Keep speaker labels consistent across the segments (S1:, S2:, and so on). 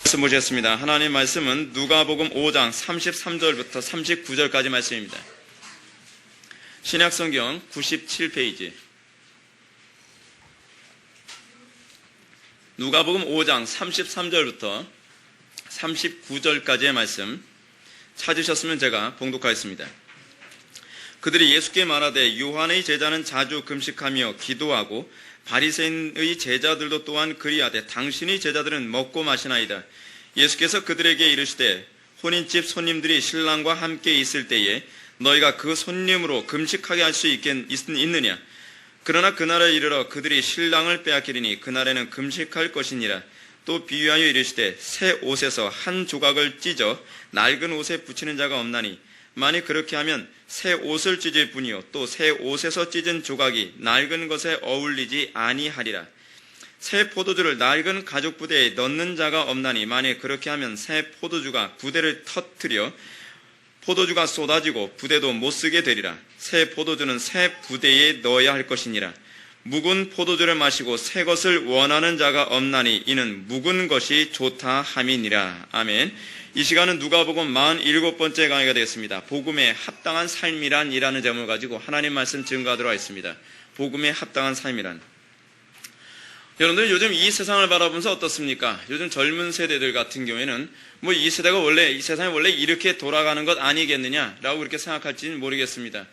S1: 말씀 보셨습니다. 하나님 말씀은 누가복음 5장 33절부터 39절까지 말씀입니다. 신약성경 97페이지. 누가복음 5장 33절부터 39절까지의 말씀 찾으셨으면 제가 봉독하겠습니다. 그들이 예수께 말하되 요한의 제자는 자주 금식하며 기도하고 바리새인의 제자들도 또한 그리하되 당신의 제자들은 먹고 마시나이다. 예수께서 그들에게 이르시되 혼인집 손님들이 신랑과 함께 있을 때에 너희가 그 손님으로 금식하게 할 수 있느냐? 그러나 그날에 이르러 그들이 신랑을 빼앗기리니 그날에는 금식할 것이니라. 또 비유하여 이르시되 새 옷에서 한 조각을 찢어 낡은 옷에 붙이는 자가 없나니 만일 그렇게 하면 새 옷을 찢을 뿐이요 또 새 옷에서 찢은 조각이 낡은 것에 어울리지 아니하리라. 새 포도주를 낡은 가죽 부대에 넣는 자가 없나니 만일 그렇게 하면 새 포도주가 부대를 터뜨려 포도주가 쏟아지고 부대도 못 쓰게 되리라. 새 포도주는 새 부대에 넣어야 할 것이니라. 묵은 포도주를 마시고 새 것을 원하는 자가 없나니 이는 묵은 것이 좋다 함이니라. 아멘. 이 시간은 누가복음 47번째 강의가 되겠습니다. 복음에 합당한 삶이란이라는 제목을 가지고 하나님 말씀 증거하도록 하겠습니다. 복음에 합당한 삶이란. 여러분들 요즘 이 세상을 바라보면서 어떻습니까? 요즘 젊은 세대들 같은 경우에는 이 세대가 이 세상이 원래 이렇게 돌아가는 것 아니겠느냐라고 그렇게 생각할지는 모르겠습니다.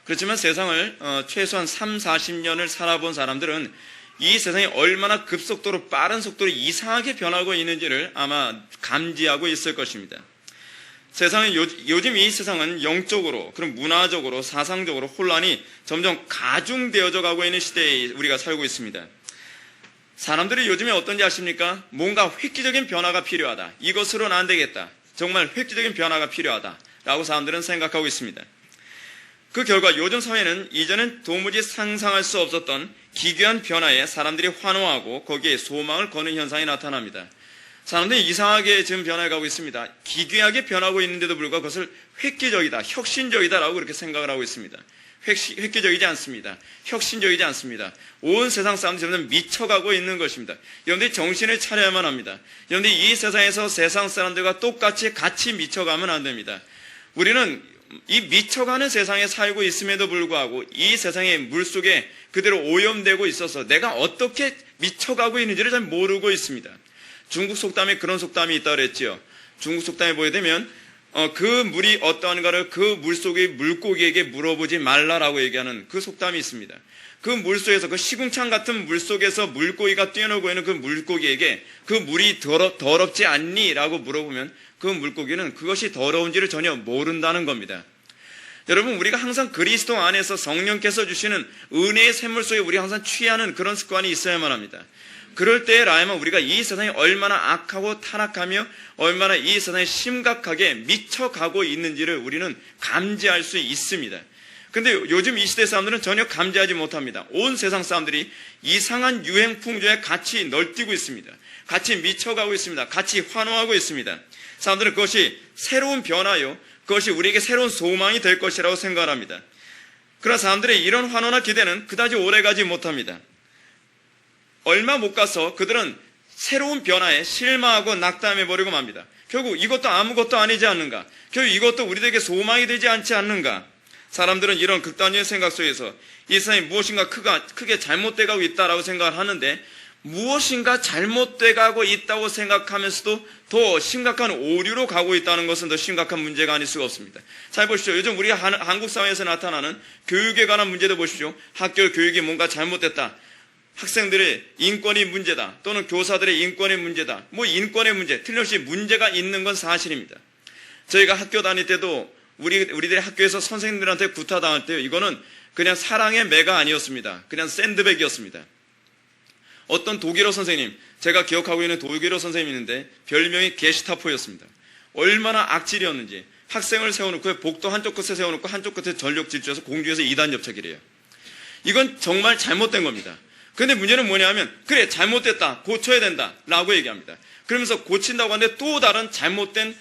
S1: 그렇지만 세상을 최소한 3, 40년을 살아본 사람들은 이 세상이 얼마나 급속도로 빠른 속도로 이상하게 변하고 있는지를 아마 감지하고 있을 것입니다. 요즘 이 세상은 영적으로, 그럼 문화적으로, 사상적으로 혼란이 점점 가중되어져 가고 있는 시대에 우리가 살고 있습니다. 사람들이 요즘에 어떤지 아십니까? 뭔가 획기적인 변화가 필요하다. 이것으로는 안 되겠다. 정말 획기적인 변화가 필요하다라고 사람들은 생각하고 있습니다. 그 결과 요즘 사회는 이전엔 도무지 상상할 수 없었던 기괴한 변화에 사람들이 환호하고 거기에 소망을 거는 현상이 나타납니다. 사람들이 이상하게 지금 변해가고 있습니다. 기괴하게 변하고 있는데도 불구하고 그것을 획기적이다, 혁신적이다라고 그렇게 생각을 하고 있습니다. 획기적이지 않습니다. 혁신적이지 않습니다. 온 세상 사람들이 점점 미쳐가고 있는 것입니다. 여러분들이 정신을 차려야만 합니다. 여러분들이 이 세상에서 세상 사람들과 똑같이 같이 미쳐가면 안 됩니다. 우리는 이 미쳐가는 세상에 살고 있음에도 불구하고 이 세상의 물속에 그대로 오염되고 있어서 내가 어떻게 미쳐가고 있는지를 잘 모르고 있습니다. 중국 속담에 그런 속담이 있다고 그랬지요. 중국 속담에 보게 되면 그 물이 어떠한가를 그 물속의 물고기에게 물어보지 말라라고 얘기하는 그 속담이 있습니다. 그 물속에서 그 시궁창 같은 물속에서 물고기가 뛰어놀고 있는 그 물고기에게 그 물이 더럽지 않니? 라고 물어보면 그 물고기는 그것이 더러운지를 전혀 모른다는 겁니다. 여러분, 우리가 항상 그리스도 안에서 성령께서 주시는 은혜의 샘물 속에 우리가 항상 취하는 그런 습관이 있어야만 합니다. 그럴 때라야만 우리가 이 세상이 얼마나 악하고 타락하며 얼마나 이 세상에 심각하게 미쳐가고 있는지를 우리는 감지할 수 있습니다. 근데 요즘 이 시대 사람들은 전혀 감지하지 못합니다. 온 세상 사람들이 이상한 유행 풍조에 같이 널뛰고 있습니다. 같이 미쳐가고 있습니다. 같이 환호하고 있습니다. 사람들은 그것이 새로운 변화요, 그것이 우리에게 새로운 소망이 될 것이라고 생각을 합니다. 그러나 사람들의 이런 환호나 기대는 그다지 오래가지 못합니다. 얼마 못 가서 그들은 새로운 변화에 실망하고 낙담해버리고 맙니다. 결국 이것도 아무것도 아니지 않는가? 결국 이것도 우리들에게 소망이 되지 않지 않는가? 사람들은 이런 극단적인 생각 속에서 이 세상이 무엇인가 크게 잘못돼가고 있다라고 생각을 하는데 무엇인가 잘못돼가고 있다고 생각하면서도 더 심각한 오류로 가고 있다는 것은 더 심각한 문제가 아닐 수가 없습니다. 잘 보십시오. 요즘 우리가 한국 사회에서 나타나는 교육에 관한 문제도 보십시오. 학교 교육이 뭔가 잘못됐다. 학생들의 인권이 문제다. 또는 교사들의 인권이 문제다. 인권의 문제, 틀림없이 문제가 있는 건 사실입니다. 저희가 학교 다닐 때도 우리들의 학교에서 선생님들한테 구타당할 때요. 이거는 그냥 사랑의 매가 아니었습니다. 그냥 샌드백이었습니다. 어떤 독일어 선생님, 제가 기억하고 있는 독일어 선생님이 있는데 별명이 게시타포였습니다. 얼마나 악질이었는지 학생을 세워놓고 복도 한쪽 끝에 세워놓고 한쪽 끝에 전력 질주해서 공중에서 2단 접착이래요. 이건 정말 잘못된 겁니다. 그런데 문제는 뭐냐면 그래 잘못됐다 고쳐야 된다 라고 얘기합니다. 그러면서 고친다고 하는데 또 다른 잘못된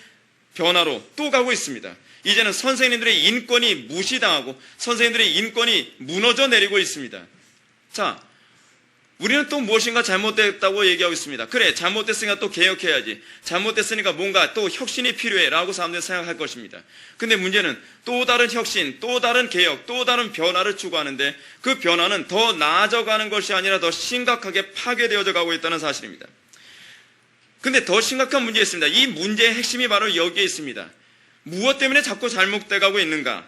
S1: 변화로 또 가고 있습니다. 이제는 선생님들의 인권이 무시당하고 선생님들의 인권이 무너져 내리고 있습니다. 자, 우리는 또 무엇인가 잘못됐다고 얘기하고 있습니다. 그래, 잘못됐으니까 또 개혁해야지. 잘못됐으니까 뭔가 또 혁신이 필요해 라고 사람들이 생각할 것입니다. 근데 문제는 또 다른 혁신, 또 다른 개혁, 또 다른 변화를 추구하는데 그 변화는 더 나아져가는 것이 아니라 더 심각하게 파괴되어져 가고 있다는 사실입니다. 근데 더 심각한 문제가 있습니다. 이 문제의 핵심이 바로 여기에 있습니다. 무엇 때문에 자꾸 잘못돼 가고 있는가?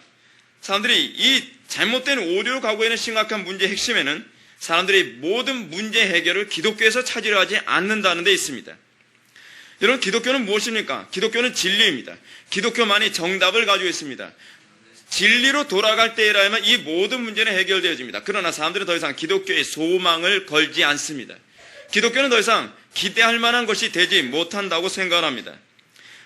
S1: 사람들이 이 잘못된 오류로 가고 있는 심각한 문제의 핵심에는 사람들이 모든 문제 해결을 기독교에서 찾으려 하지 않는다는 데 있습니다. 여러분, 기독교는 무엇입니까? 기독교는 진리입니다. 기독교만이 정답을 가지고 있습니다. 진리로 돌아갈 때에라야만 이 모든 문제는 해결되어집니다. 그러나 사람들은 더 이상 기독교에 소망을 걸지 않습니다. 기독교는 더 이상 기대할 만한 것이 되지 못한다고 생각합니다.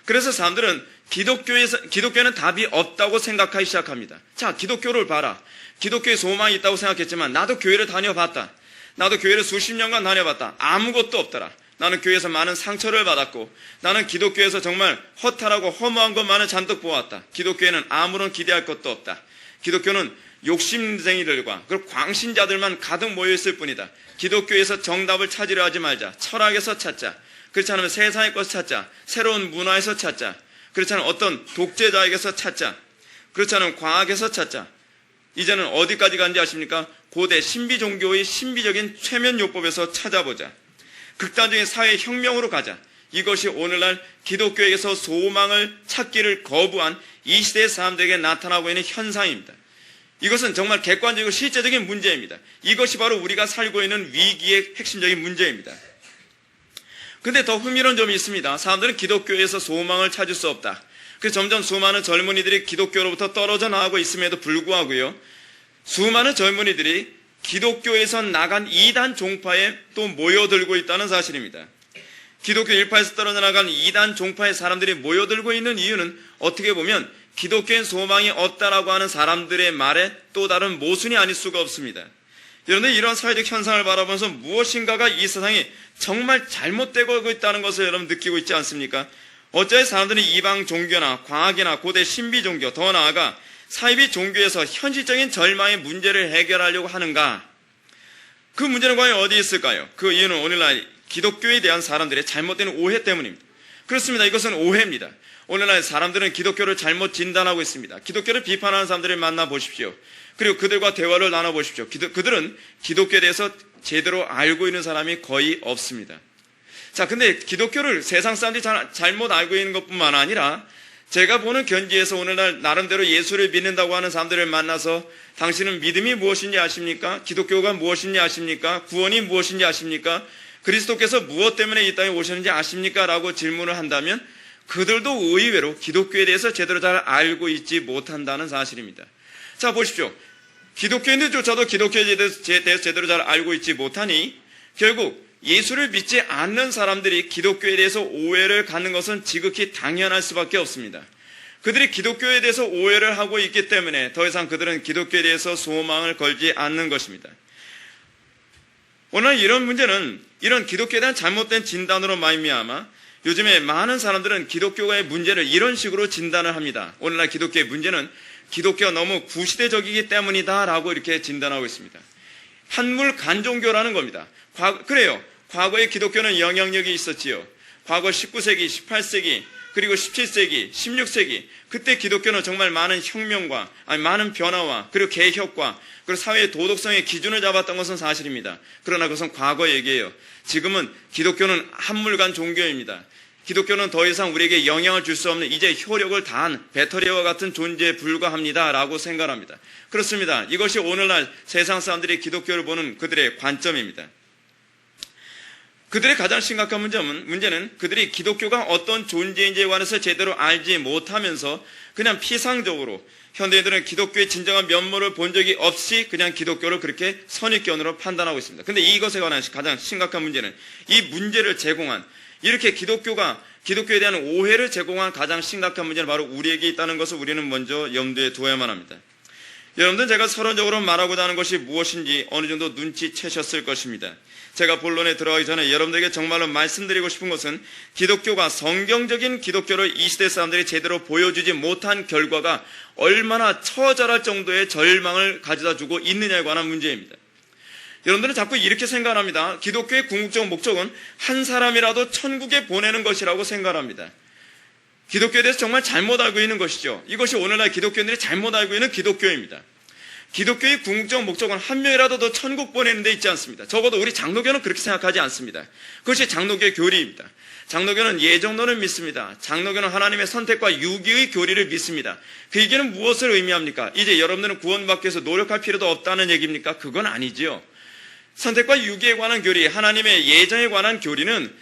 S1: 그래서 사람들은 기독교에는 답이 없다고 생각하기 시작합니다. 자, 기독교를 봐라. 기독교에 소망이 있다고 생각했지만 나도 교회를 다녀봤다. 나도 교회를 수십 년간 다녀봤다. 아무것도 없더라. 나는 교회에서 많은 상처를 받았고 나는 기독교에서 정말 허탈하고 허무한 것만을 잔뜩 보았다. 기독교에는 아무런 기대할 것도 없다. 기독교는 욕심쟁이들과 그리고 광신자들만 가득 모여있을 뿐이다. 기독교에서 정답을 찾으려 하지 말자. 철학에서 찾자. 그렇지 않으면 세상의 것을 찾자. 새로운 문화에서 찾자. 그렇지 않으면 어떤 독재자에게서 찾자. 그렇지 않으면 과학에서 찾자. 이제는 어디까지 간지 아십니까? 고대 신비 종교의 신비적인 최면요법에서 찾아보자. 극단적인 사회혁명으로 가자. 이것이 오늘날 기독교에게서 소망을 찾기를 거부한 이 시대의 사람들에게 나타나고 있는 현상입니다. 이것은 정말 객관적이고 실제적인 문제입니다. 이것이 바로 우리가 살고 있는 위기의 핵심적인 문제입니다. 근데 더 흥미로운 점이 있습니다. 사람들은 기독교에서 소망을 찾을 수 없다. 그래서 점점 수많은 젊은이들이 기독교로부터 떨어져 나가고 있음에도 불구하고요, 수많은 젊은이들이 기독교에서 나간 이단 종파에 또 모여들고 있다는 사실입니다. 기독교 일파에서 떨어져 나간 이단 종파의 사람들이 모여들고 있는 이유는 어떻게 보면 기독교엔 소망이 없다라고 하는 사람들의 말에 또 다른 모순이 아닐 수가 없습니다. 여러분들, 이런 사회적 현상을 바라보면서 무엇인가가 이 세상이 정말 잘못되고 있다는 것을 여러분 느끼고 있지 않습니까? 어쩌면 사람들은 이방 종교나 과학이나 고대 신비 종교, 더 나아가 사이비 종교에서 현실적인 절망의 문제를 해결하려고 하는가? 그 문제는 과연 어디에 있을까요? 그 이유는 오늘날 기독교에 대한 사람들의 잘못된 오해 때문입니다. 그렇습니다. 이것은 오해입니다. 오늘날 사람들은 기독교를 잘못 진단하고 있습니다. 기독교를 비판하는 사람들을 만나보십시오. 그리고 그들과 대화를 나눠보십시오. 그들은 기독교에 대해서 제대로 알고 있는 사람이 거의 없습니다. 자, 근데 기독교를 세상 사람들이 잘못 알고 있는 것뿐만 아니라 제가 보는 견지에서 오늘날 나름대로 예수를 믿는다고 하는 사람들을 만나서 당신은 믿음이 무엇인지 아십니까? 기독교가 무엇인지 아십니까? 구원이 무엇인지 아십니까? 그리스도께서 무엇 때문에 이 땅에 오셨는지 아십니까? 라고 질문을 한다면 그들도 의외로 기독교에 대해서 제대로 잘 알고 있지 못한다는 사실입니다. 자, 보십시오. 기독교인들조차도 기독교에 대해서 제대로 잘 알고 있지 못하니 결국 예수를 믿지 않는 사람들이 기독교에 대해서 오해를 갖는 것은 지극히 당연할 수밖에 없습니다. 그들이 기독교에 대해서 오해를 하고 있기 때문에 더 이상 그들은 기독교에 대해서 소망을 걸지 않는 것입니다. 오늘 이런 문제는 이런 기독교에 대한 잘못된 진단으로 말미암아 요즘에 많은 사람들은 기독교의 문제를 이런 식으로 진단을 합니다. 오늘날 기독교의 문제는 기독교가 너무 구시대적이기 때문이다 라고 이렇게 진단하고 있습니다. 한물 간종교라는 겁니다. 그래요. 과거에 기독교는 영향력이 있었지요. 과거 19세기, 18세기, 그리고 17세기, 16세기, 그때 기독교는 정말 많은 혁명과, 많은 변화와, 그리고 개혁과, 그리고 사회의 도덕성의 기준을 잡았던 것은 사실입니다. 그러나 그것은 과거 얘기예요. 지금은 기독교는 한물간 종교입니다. 기독교는 더 이상 우리에게 영향을 줄 수 없는 이제 효력을 다한 배터리와 같은 존재에 불과합니다 라고 생각합니다. 그렇습니다. 이것이 오늘날 세상 사람들이 기독교를 보는 그들의 관점입니다. 그들의 가장 심각한 문제는 그들이 기독교가 어떤 존재인지에 관해서 제대로 알지 못하면서 그냥 피상적으로 현대인들은 기독교의 진정한 면모를 본 적이 없이 그냥 기독교를 그렇게 선입견으로 판단하고 있습니다. 그런데 이것에 관한 가장 심각한 문제는 이 문제를 제공한, 이렇게 기독교에 대한 오해를 제공한 가장 심각한 문제는 바로 우리에게 있다는 것을 우리는 먼저 염두에 두어야만 합니다. 여러분들, 제가 서론적으로 말하고자 하는 것이 무엇인지 어느 정도 눈치채셨을 것입니다. 제가 본론에 들어가기 전에 여러분들에게 정말로 말씀드리고 싶은 것은 기독교가 성경적인 기독교를 이 시대 사람들이 제대로 보여주지 못한 결과가 얼마나 처절할 정도의 절망을 가져다 주고 있느냐에 관한 문제입니다. 여러분들은 자꾸 이렇게 생각합니다. 기독교의 궁극적 목적은 한 사람이라도 천국에 보내는 것이라고 생각합니다. 기독교에 대해서 정말 잘못 알고 있는 것이죠. 이것이 오늘날 기독교인들이 잘못 알고 있는 기독교입니다. 기독교의 궁극적 목적은 한 명이라도 더 천국 보내는 데 있지 않습니다. 적어도 우리 장로교는 그렇게 생각하지 않습니다. 그것이 장로교의 교리입니다. 장로교는 예정론을 믿습니다. 장로교는 하나님의 선택과 유기의 교리를 믿습니다. 그 얘기는 무엇을 의미합니까? 이제 여러분들은 구원받기 위해서 노력할 필요도 없다는 얘기입니까? 그건 아니지요. 선택과 유기에 관한 교리, 하나님의 예정에 관한 교리는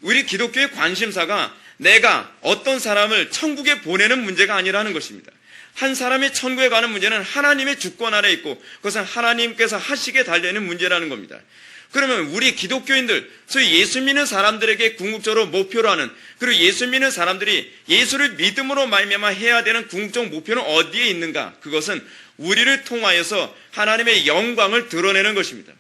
S1: 우리 기독교의 관심사가 내가 어떤 사람을 천국에 보내는 문제가 아니라는 것입니다. 한 사람이 천국에 가는 문제는 하나님의 주권 아래 있고 그것은 하나님께서 하시게 달려있는 문제라는 겁니다. 그러면 우리 기독교인들, 소위 예수 믿는 사람들에게 궁극적으로 목표로 하는, 그리고 예수 믿는 사람들이 예수를 믿음으로 말미암아 해야 되는 궁극적 목표는 어디에 있는가? 그것은 우리를 통하여서 하나님의 영광을 드러내는 것입니다.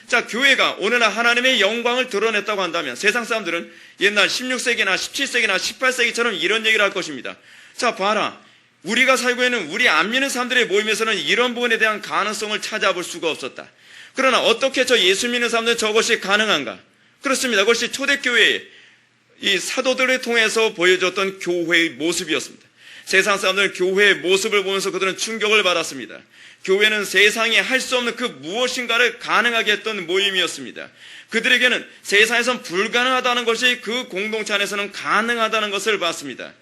S1: 자, 교회가 오늘날 하나님의 영광을 드러냈다고 한다면 세상 사람들은 옛날 16세기나 17세기나 18세기처럼 이런 얘기를 할 것입니다. 자, 봐라. 우리가 살고 있는 우리 안 믿는 사람들의 모임에서는 이런 부분에 대한 가능성을 찾아볼 수가 없었다. 그러나 어떻게 저 예수 믿는 사람들은 저것이 가능한가? 그렇습니다. 그것이 초대교회의 이 사도들을 통해서 보여줬던 교회의 모습이었습니다. 세상 사람들은 교회의 모습을 보면서 그들은 충격을 받았습니다. 교회는 세상이 할 수 없는 그 무엇인가를 가능하게 했던 모임이었습니다. 그들에게는 세상에선 불가능하다는 것이 그 공동체 안에서는 가능하다는 것을 봤습니다.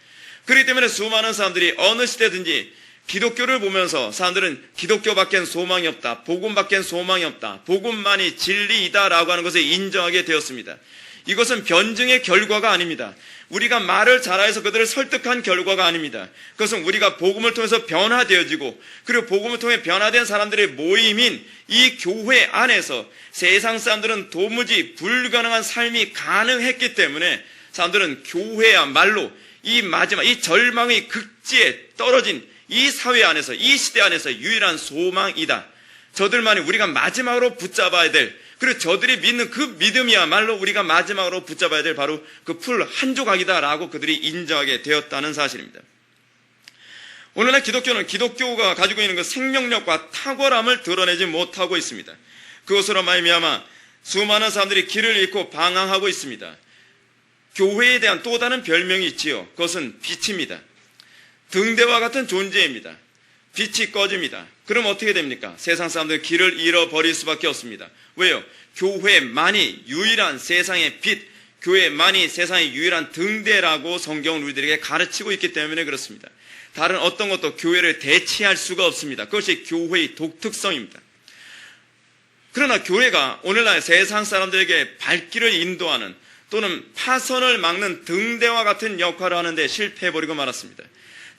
S1: 그렇기 때문에 수많은 사람들이 어느 시대든지 기독교를 보면서 사람들은 기독교밖엔 소망이 없다. 복음밖엔 소망이 없다. 복음만이 진리이다라고 하는 것을 인정하게 되었습니다. 이것은 변증의 결과가 아닙니다. 우리가 말을 잘해서 그들을 설득한 결과가 아닙니다. 그것은 우리가 복음을 통해서 변화되어지고 그리고 복음을 통해 변화된 사람들의 모임인 이 교회 안에서 세상 사람들은 도무지 불가능한 삶이 가능했기 때문에 사람들은 교회야말로 이 마지막, 이 절망의 극지에 떨어진 이 사회 안에서, 이 시대 안에서 유일한 소망이다. 저들만이 우리가 마지막으로 붙잡아야 될, 그리고 저들이 믿는 그 믿음이야말로 우리가 마지막으로 붙잡아야 될 바로 그 풀 한 조각이다라고 그들이 인정하게 되었다는 사실입니다. 오늘날 기독교는 기독교가 가지고 있는 그 생명력과 탁월함을 드러내지 못하고 있습니다. 그것으로 말미암아 수많은 사람들이 길을 잃고 방황하고 있습니다. 교회에 대한 또 다른 별명이 있지요. 그것은 빛입니다. 등대와 같은 존재입니다. 빛이 꺼집니다. 그럼 어떻게 됩니까? 세상 사람들은 길을 잃어버릴 수밖에 없습니다. 왜요? 교회만이 유일한 세상의 빛, 교회만이 세상의 유일한 등대라고 성경은 우리들에게 가르치고 있기 때문에 그렇습니다. 다른 어떤 것도 교회를 대체할 수가 없습니다. 그것이 교회의 독특성입니다. 그러나 교회가 오늘날 세상 사람들에게 발길을 인도하는 또는 파선을 막는 등대와 같은 역할을 하는데 실패해버리고 말았습니다.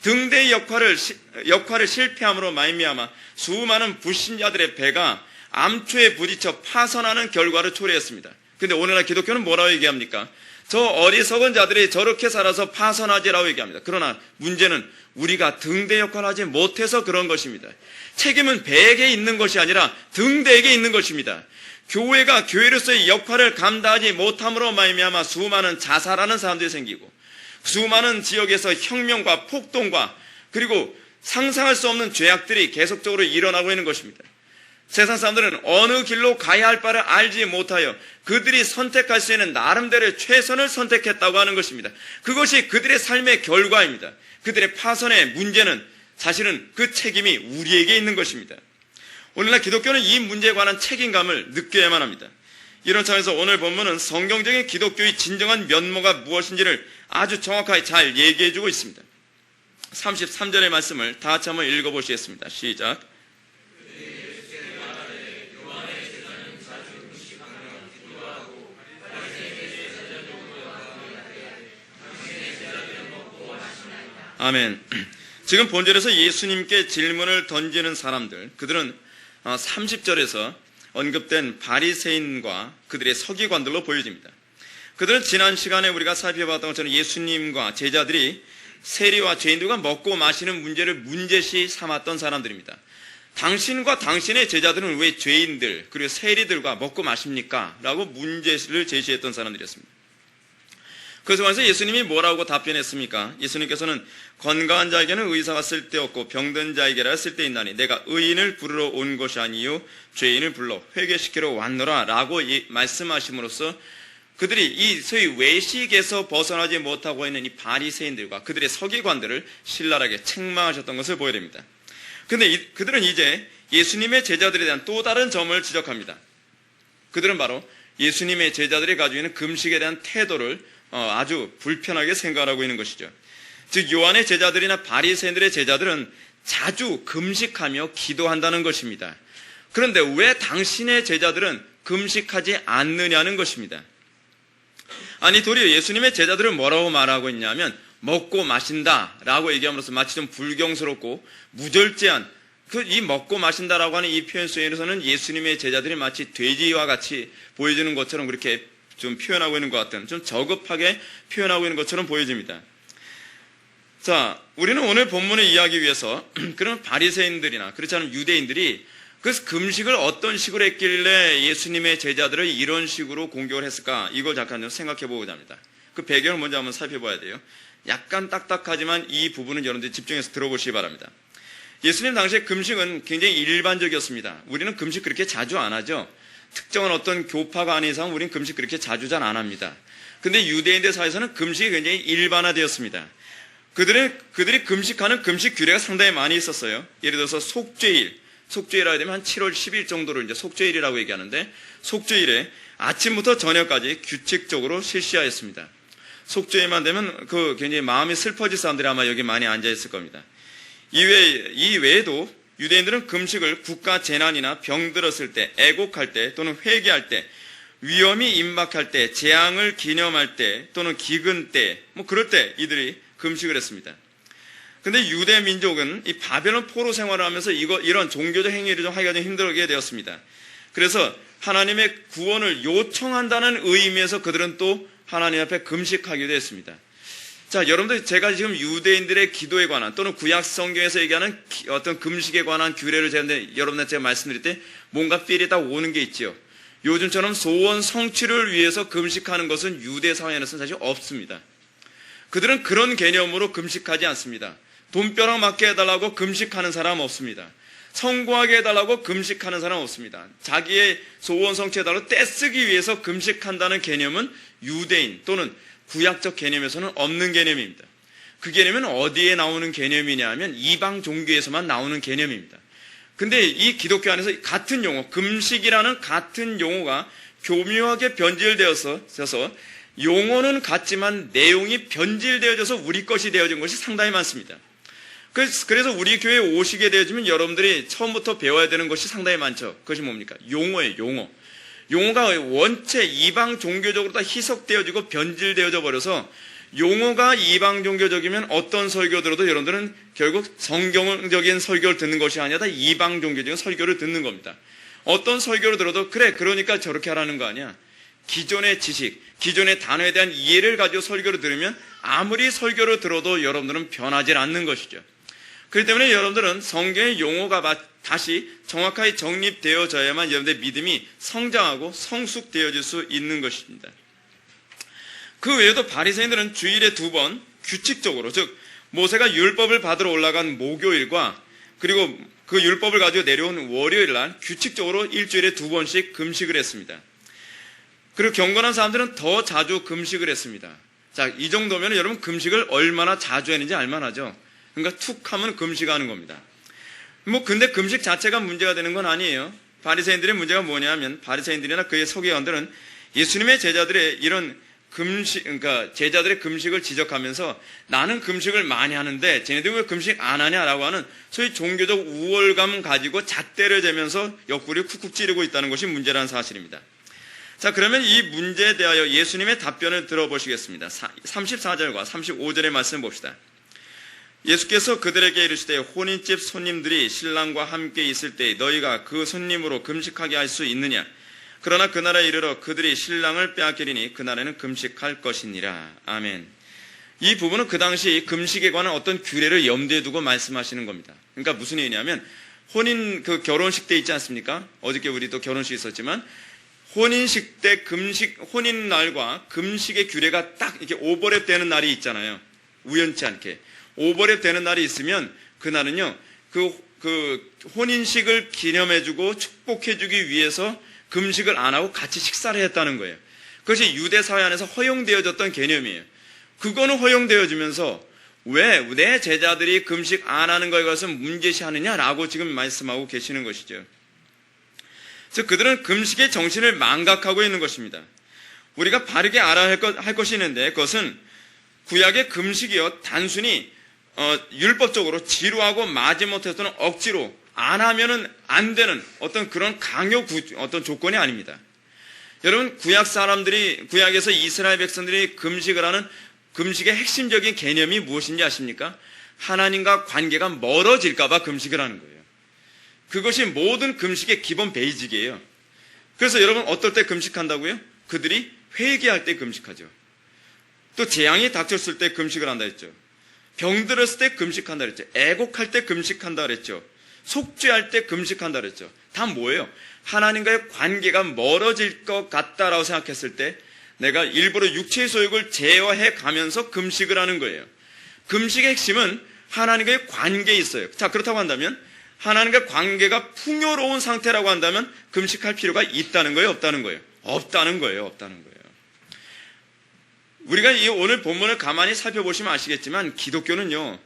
S1: 등대의 역할을 실패함으로 말미암아 수많은 불신자들의 배가 암초에 부딪혀 파선하는 결과를 초래했습니다. 그런데 오늘날 기독교는 뭐라고 얘기합니까? 저 어리석은 자들이 저렇게 살아서 파선하지라고 얘기합니다. 그러나 문제는 우리가 등대 역할을 하지 못해서 그런 것입니다. 책임은 배에게 있는 것이 아니라 등대에게 있는 것입니다. 교회가 교회로서의 역할을 감당하지 못함으로 말미암아 수많은 자살하는 사람들이 생기고 수많은 지역에서 혁명과 폭동과 그리고 상상할 수 없는 죄악들이 계속적으로 일어나고 있는 것입니다. 세상 사람들은 어느 길로 가야 할 바를 알지 못하여 그들이 선택할 수 있는 나름대로의 최선을 선택했다고 하는 것입니다. 그것이 그들의 삶의 결과입니다. 그들의 파선의 문제는 사실은 그 책임이 우리에게 있는 것입니다. 오늘날 기독교는 이 문제에 관한 책임감을 느껴야만 합니다. 이런 차원에서 오늘 본문은 성경적인 기독교의 진정한 면모가 무엇인지를 아주 정확하게 잘 얘기해주고 있습니다. 33절의 말씀을 다 같이 한번 읽어보시겠습니다. 시작. 아멘. 지금 본절에서 예수님께 질문을 던지는 사람들, 그들은 30절에서 언급된 바리새인과 그들의 서기관들로 보여집니다. 그들은 지난 시간에 우리가 살펴봤던 것처럼 예수님과 제자들이 세리와 죄인들과 먹고 마시는 문제를 문제시 삼았던 사람들입니다. 당신과 당신의 제자들은 왜 죄인들 그리고 세리들과 먹고 마십니까? 라고 문제를 제시했던 사람들이었습니다. 그 상황에서 예수님이 뭐라고 답변했습니까? 예수님께서는 건강한 자에게는 의사가 쓸데없고 병든 자에게라 쓸데있나니 내가 의인을 부르러 온 것이 아니요 죄인을 불러 회개시키러 왔노라 라고 말씀하심으로써 그들이 이 소위 외식에서 벗어나지 못하고 있는 이 바리새인들과 그들의 서기관들을 신랄하게 책망하셨던 것을 보여됩니다. 그런데 그들은 이제 예수님의 제자들에 대한 또 다른 점을 지적합니다. 그들은 바로 예수님의 제자들이 가지고 있는 금식에 대한 태도를 아주 불편하게 생각하고 있는 것이죠. 즉 요한의 제자들이나 바리새인들의 제자들은 자주 금식하며 기도한다는 것입니다. 그런데 왜 당신의 제자들은 금식하지 않느냐는 것입니다. 아니 도리어 예수님의 제자들은 뭐라고 말하고 있냐면 먹고 마신다라고 얘기함으로써 마치 좀 불경스럽고 무절제한 이 먹고 마신다라고 하는 이 표현 속에서는 예수님의 제자들이 마치 돼지와 같이 보여지는 것처럼 그렇게 좀 표현하고 있는 것 같은 좀 저급하게 표현하고 있는 것처럼 보여집니다. 자, 우리는 오늘 본문을 이해하기 위해서 그런 바리새인들이나 그렇지 않은 유대인들이 그 금식을 어떤 식으로 했길래 예수님의 제자들을 이런 식으로 공격을 했을까? 이걸 잠깐 좀 생각해 보고자 합니다. 그 배경을 먼저 한번 살펴봐야 돼요. 약간 딱딱하지만 이 부분은 여러분들이 집중해서 들어보시기 바랍니다. 예수님 당시에 금식은 굉장히 일반적이었습니다. 우리는 금식 그렇게 자주 안 하죠. 특정한 어떤 교파가 아닌 이상 우리는 금식 그렇게 자주 잘 안 합니다. 근데 유대인들 사이에서는 금식이 굉장히 일반화되었습니다. 그들이 금식하는 금식 규례가 상당히 많이 있었어요. 예를 들어서 속죄일이라고 되면 한 7월 10일 정도로 이제 속죄일이라고 얘기하는데 속죄일에 아침부터 저녁까지 규칙적으로 실시하였습니다. 속죄일만 되면 굉장히 마음이 슬퍼질 사람들이 아마 여기 많이 앉아 있을 겁니다. 이외에도 유대인들은 금식을 국가 재난이나 병들었을 때, 애곡할 때 또는 회개할 때, 위험이 임박할 때, 재앙을 기념할 때 또는 기근 때, 그럴 때 이들이 금식을 했습니다. 근데 유대 민족은 이 바벨론 포로 생활을 하면서 이런 종교적 행위를 좀 하기가 좀 힘들게 되었습니다. 그래서 하나님의 구원을 요청한다는 의미에서 그들은 또 하나님 앞에 금식하기도 했습니다. 자, 여러분들 제가 지금 유대인들의 기도에 관한 또는 구약 성경에서 얘기하는 어떤 금식에 관한 규례를 여러분한테 제가 말씀드릴 때 뭔가 필이 딱 오는 게 있지요. 요즘처럼 소원 성취를 위해서 금식하는 것은 유대 사회에서는 사실 없습니다. 그들은 그런 개념으로 금식하지 않습니다. 돈벼락 맞게 해달라고 금식하는 사람 없습니다. 성공하게 해달라고 금식하는 사람 없습니다. 자기의 소원 성취해달라고 떼쓰기 위해서 금식한다는 개념은 유대인 또는 구약적 개념에서는 없는 개념입니다. 그 개념은 어디에 나오는 개념이냐 하면 이방 종교에서만 나오는 개념입니다. 근데 이 기독교 안에서 같은 용어, 금식이라는 같은 용어가 교묘하게 변질되어서 용어는 같지만 내용이 변질되어져서 우리 것이 되어진 것이 상당히 많습니다. 그래서 우리 교회에 오시게 되어지면 여러분들이 처음부터 배워야 되는 것이 상당히 많죠. 그것이 뭡니까? 용어예요, 용어. 용어가 원체 이방 종교적으로 다 희석되어지고 변질되어져 버려서 용어가 이방 종교적이면 어떤 설교 들어도 여러분들은 결국 성경적인 설교를 듣는 것이 아니라 다 이방 종교적인 설교를 듣는 겁니다. 어떤 설교를 들어도 그래 그러니까 저렇게 하라는 거 아니야. 기존의 지식, 기존의 단어에 대한 이해를 가지고 설교를 들으면 아무리 설교를 들어도 여러분들은 변하지 않는 것이죠. 그렇기 때문에 여러분들은 성경의 용어가 다시 정확하게 정립되어져야만 여러분들의 믿음이 성장하고 성숙되어질 수 있는 것입니다. 그 외에도 바리새인들은 주일에 2번 규칙적으로, 즉 모세가 율법을 받으러 올라간 목요일과 그리고 그 율법을 가지고 내려온 월요일 날 규칙적으로 일주일에 2번씩 금식을 했습니다. 그리고 경건한 사람들은 더 자주 금식을 했습니다. 자, 이 정도면 여러분 금식을 얼마나 자주 했는지 알만하죠. 그러니까 툭 하면 금식하는 겁니다. 근데 금식 자체가 문제가 되는 건 아니에요. 바리새인들의 문제가 뭐냐면 바리새인들이나 그의 서기관들은 예수님의 제자들의 이런 그러니까 제자들의 금식을 지적하면서 나는 금식을 많이 하는데 쟤네들 왜 금식 안 하냐라고 하는 소위 종교적 우월감 가지고 잣대를 재면서 옆구리를 쿡쿡 찌르고 있다는 것이 문제라는 사실입니다. 자, 그러면 이 문제에 대하여 예수님의 답변을 들어보시겠습니다. 34절과 35절의 말씀을 봅시다. 예수께서 그들에게 이르시되 혼인집 손님들이 신랑과 함께 있을 때 너희가 그 손님으로 금식하게 할 수 있느냐? 그러나 그날에 이르러 그들이 신랑을 빼앗기리니 그날에는 금식할 것이니라. 아멘. 이 부분은 그 당시 금식에 관한 어떤 규례를 염두에 두고 말씀하시는 겁니다. 그러니까 무슨 얘기냐면 결혼식 때 있지 않습니까? 어저께 우리 또 결혼식 있었지만 혼인식 때 혼인날과 금식의 규례가 딱 이렇게 오버랩 되는 날이 있잖아요. 우연치 않게. 오버랩 되는 날이 있으면 그날은요, 그 혼인식을 기념해주고 축복해주기 위해서 금식을 안 하고 같이 식사를 했다는 거예요. 그것이 유대 사회 안에서 허용되어졌던 개념이에요. 그거는 허용되어지면서 왜 내 제자들이 금식 안 하는 거에 관해서 문제시하느냐라고 지금 말씀하고 계시는 것이죠. 그래서 그들은 금식의 정신을 망각하고 있는 것입니다. 우리가 바르게 알아야 할 것이 있는데 그것은 구약의 금식이요, 단순히 율법적으로 지루하고 마지못해서는 억지로 안 하면은 안 되는 어떤 그런 어떤 조건이 아닙니다. 여러분, 구약에서 이스라엘 백성들이 금식을 하는 금식의 핵심적인 개념이 무엇인지 아십니까? 하나님과 관계가 멀어질까봐 금식을 하는 거예요. 그것이 모든 금식의 기본 베이직이에요. 그래서 여러분, 어떨 때 금식한다고요? 그들이 회개할 때 금식하죠. 또 재앙이 닥쳤을 때 금식을 한다 했죠. 병들었을 때 금식한다 그랬죠. 애곡할 때 금식한다 그랬죠. 속죄할 때 금식한다 그랬죠. 다 뭐예요? 하나님과의 관계가 멀어질 것 같다라고 생각했을 때 내가 일부러 육체의 소욕을 제어해 가면서 금식을 하는 거예요. 금식의 핵심은 하나님과의 관계에 있어요. 자, 그렇다고 한다면 하나님과 관계가 풍요로운 상태라고 한다면 금식할 필요가 있다는 거예요? 없다는 거예요? 없다는 거예요. 우리가 이 오늘 본문을 가만히 살펴보시면 아시겠지만 기독교는요,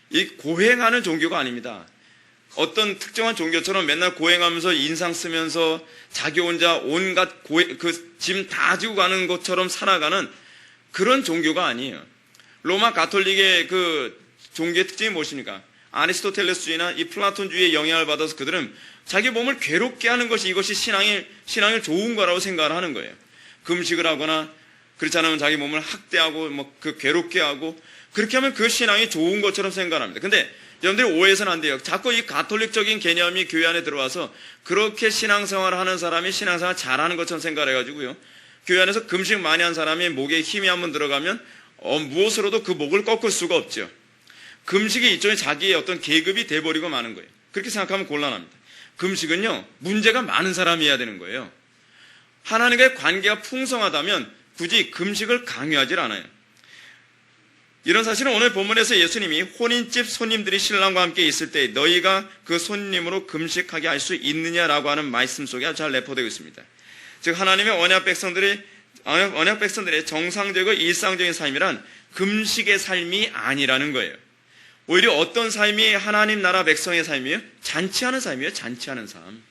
S1: 이 고행하는 종교가 아닙니다. 어떤 특정한 종교처럼 맨날 고행하면서 인상 쓰면서 자기 혼자 온갖 짐 다 지고 가는 것처럼 살아가는 그런 종교가 아니에요. 로마 가톨릭의 그 종교의 특징이 무엇입니까? 아리스토텔레스주의나 이 플라톤주의의 영향을 받아서 그들은 자기 몸을 괴롭게 하는 것이 이것이 신앙을 좋은 거라고 생각을 하는 거예요. 금식을 하거나 그렇지 않으면 자기 몸을 학대하고 괴롭게 하고 그렇게 하면 그 신앙이 좋은 것처럼 생각합니다. 근데 여러분들이 오해해서는 안 돼요. 자꾸 이 가톨릭적인 개념이 교회 안에 들어와서 그렇게 신앙생활을 하는 사람이 신앙생활 잘하는 것처럼 생각을 해가지고요, 교회 안에서 금식 많이 한 사람이 목에 힘이 한번 들어가면 무엇으로도 그 목을 꺾을 수가 없죠. 금식이 일종의 자기의 어떤 계급이 돼버리고 마는 거예요. 그렇게 생각하면 곤란합니다. 금식은요, 문제가 많은 사람이 해야 되는 거예요. 하나님과의 관계가 풍성하다면 굳이 금식을 강요하지 않아요. 이런 사실은 오늘 본문에서 예수님이 혼인집 손님들이 신랑과 함께 있을 때 너희가 그 손님으로 금식하게 할 수 있느냐라고 하는 말씀 속에 아주 잘 내포되고 있습니다. 즉 하나님의 언약 백성들의 정상적이고 일상적인 삶이란 금식의 삶이 아니라는 거예요. 오히려 어떤 삶이 하나님 나라 백성의 삶이에요? 잔치하는 삶이에요. 잔치하는 삶.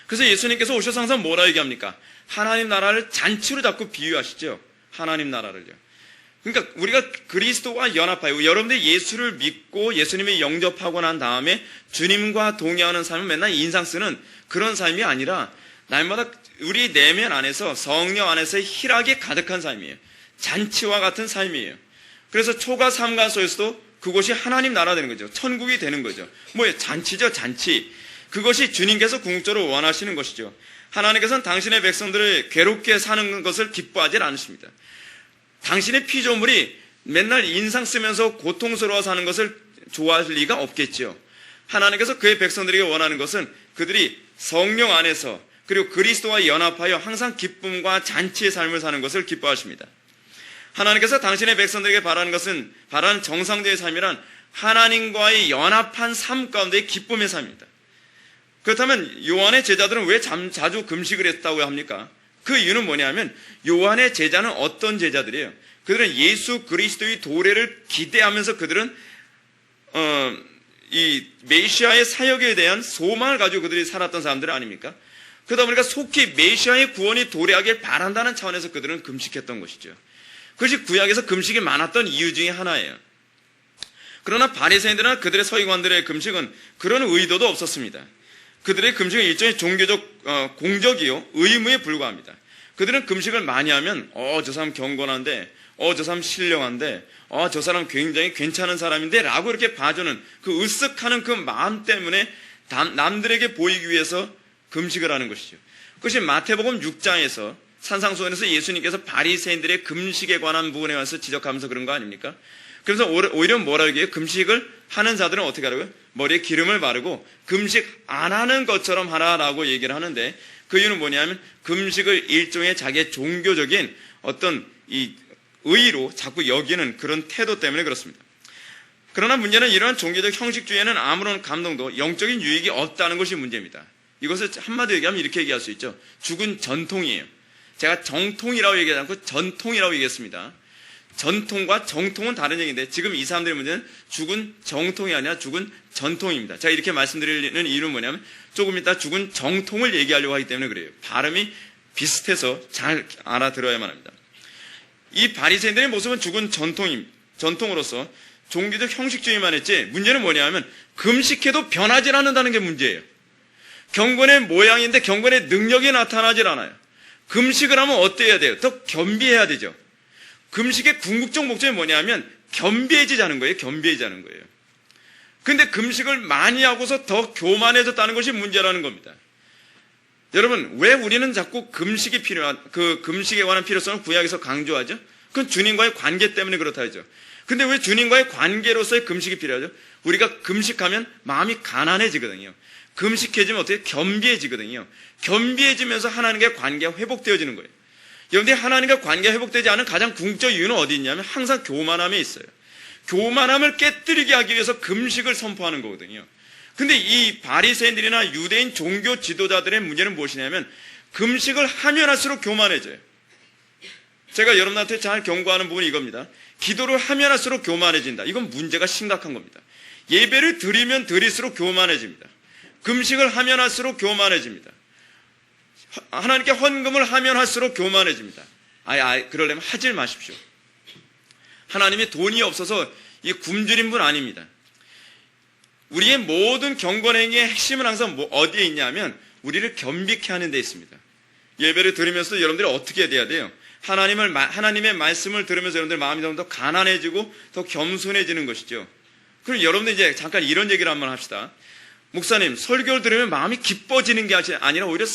S1: 그래서 예수님께서 오셔서 항상 뭐라 얘기합니까? 하나님 나라를 잔치로 자꾸 비유하시죠. 하나님 나라를요. 그러니까 우리가 그리스도와 연합하여 여러분들이 예수를 믿고 예수님이 영접하고 난 다음에 주님과 동행하는 삶은 맨날 인상 쓰는 그런 삶이 아니라 날마다 우리 내면 안에서 성령 안에서의 희락이 가득한 삶이에요. 잔치와 같은 삶이에요. 그래서 초가 삼가 속에서도 그곳이 하나님 나라 되는 거죠. 천국이 되는 거죠. 뭐예요? 잔치죠, 잔치. 그것이 주님께서 궁극적으로 원하시는 것이죠. 하나님께서는 당신의 백성들을 괴롭게 사는 것을 기뻐하지 않으십니다. 당신의 피조물이 맨날 인상 쓰면서 고통스러워 사는 것을 좋아할 리가 없겠죠. 하나님께서 그의 백성들에게 원하는 것은 그들이 성령 안에서 그리고 그리스도와 연합하여 항상 기쁨과 잔치의 삶을 사는 것을 기뻐하십니다. 하나님께서 당신의 백성들에게 바라는 정상적인 삶이란 하나님과의 연합한 삶 가운데의 기쁨의 삶입니다. 그렇다면 요한의 제자들은 왜 자주 금식을 했다고 합니까? 그 이유는 뭐냐면 요한의 제자는 어떤 제자들이에요? 그들은 예수 그리스도의 도래를 기대하면서 그들은 이 메시아의 사역에 대한 소망을 가지고 그들이 살았던 사람들 아닙니까? 그러다 보니까 속히 메시아의 구원이 도래하길 바란다는 차원에서 그들은 금식했던 것이죠. 그것이 구약에서 금식이 많았던 이유 중에 하나예요. 그러나 바리새인들이나 그들의 서기관들의 금식은 그런 의도도 없었습니다. 그들의 금식은 일종의 종교적 공적이요, 의무에 불과합니다. 그들은 금식을 많이 하면 저 사람 경건한데, 저 사람 신령한데, 저 사람 굉장히 괜찮은 사람인데 라고 이렇게 봐주는 그 으쓱하는 그 마음 때문에 남들에게 보이기 위해서 금식을 하는 것이죠. 그것이 마태복음 6장에서 산상수훈에서 예수님께서 바리새인들의 금식에 관한 부분에 와서 지적하면서 그런 거 아닙니까? 그래서 오히려 뭐라고 얘기해요? 금식을 하는 자들은 어떻게 하라고요? 머리에 기름을 바르고 금식 안 하는 것처럼 하라라고 얘기를 하는데, 그 이유는 뭐냐면 금식을 일종의 자기의 종교적인 어떤 이 의의로 자꾸 여기는 그런 태도 때문에 그렇습니다. 그러나 문제는 이러한 종교적 형식주의에는 아무런 감동도 영적인 유익이 없다는 것이 문제입니다. 이것을 한마디로 얘기하면 이렇게 얘기할 수 있죠. 죽은 전통이에요. 제가 정통이라고 얘기하지 않고 전통이라고 얘기했습니다. 전통과 정통은 다른 얘기인데 지금 이 사람들의 문제는 죽은 정통이 아니라 죽은 전통입니다. 제가 이렇게 말씀드리는 이유는 뭐냐면 조금 이따 죽은 정통을 얘기하려고 하기 때문에 그래요. 발음이 비슷해서 잘 알아들어야만 합니다. 이 바리새인들의 모습은 죽은 전통으로서 종교적 형식주의만 했지 문제는 뭐냐면 금식해도 변하지 않는다는 게 문제예요. 경건의 모양인데 경건의 능력이 나타나질 않아요. 금식을 하면 어때야 돼요? 더 겸비해야 되죠. 금식의 궁극적 목적이 뭐냐면 겸비해지자는 거예요. 겸비해지자는 거예요. 근데 금식을 많이 하고서 더 교만해졌다는 것이 문제라는 겁니다. 여러분, 왜 우리는 자꾸 금식이 금식에 관한 필요성을 구약에서 강조하죠? 그건 주님과의 관계 때문에 그렇다 하죠. 근데 왜 주님과의 관계로서의 금식이 필요하죠? 우리가 금식하면 마음이 가난해지거든요. 금식해지면 어떻게 겸비해지거든요. 겸비해지면서 하나님과의 관계가 회복되어지는 거예요. 여러분들이 하나님과 관계가 회복되지 않은 가장 궁극적 이유는 어디 있냐면 항상 교만함에 있어요. 교만함을 깨뜨리게 하기 위해서 금식을 선포하는 거거든요. 근데 이 바리새인들이나 유대인 종교 지도자들의 문제는 무엇이냐면 금식을 하면 할수록 교만해져요. 제가 여러분한테 잘 경고하는 부분이 이겁니다. 기도를 하면 할수록 교만해진다. 이건 문제가 심각한 겁니다. 예배를 드리면 드릴수록 교만해집니다. 금식을 하면 할수록 교만해집니다. 하나님께 헌금을 하면 할수록 교만해집니다. 그러려면 하질 마십시오. 하나님이 돈이 없어서 이 굶주린 분 아닙니다. 우리의 모든 경건행위의 핵심은 항상 어디에 있냐면 우리를 겸비케 하는 데 있습니다. 예배를 드리면서 여러분들이 어떻게 돼야 돼요? 하나님의 말씀을 들으면서 여러분들 마음이 더 가난해지고 더 겸손해지는 것이죠. 그럼 여러분들 이제 잠깐 이런 얘기를 한번 합시다. 목사님, 설교를 들으면 마음이 기뻐지는 게 아니라 오히려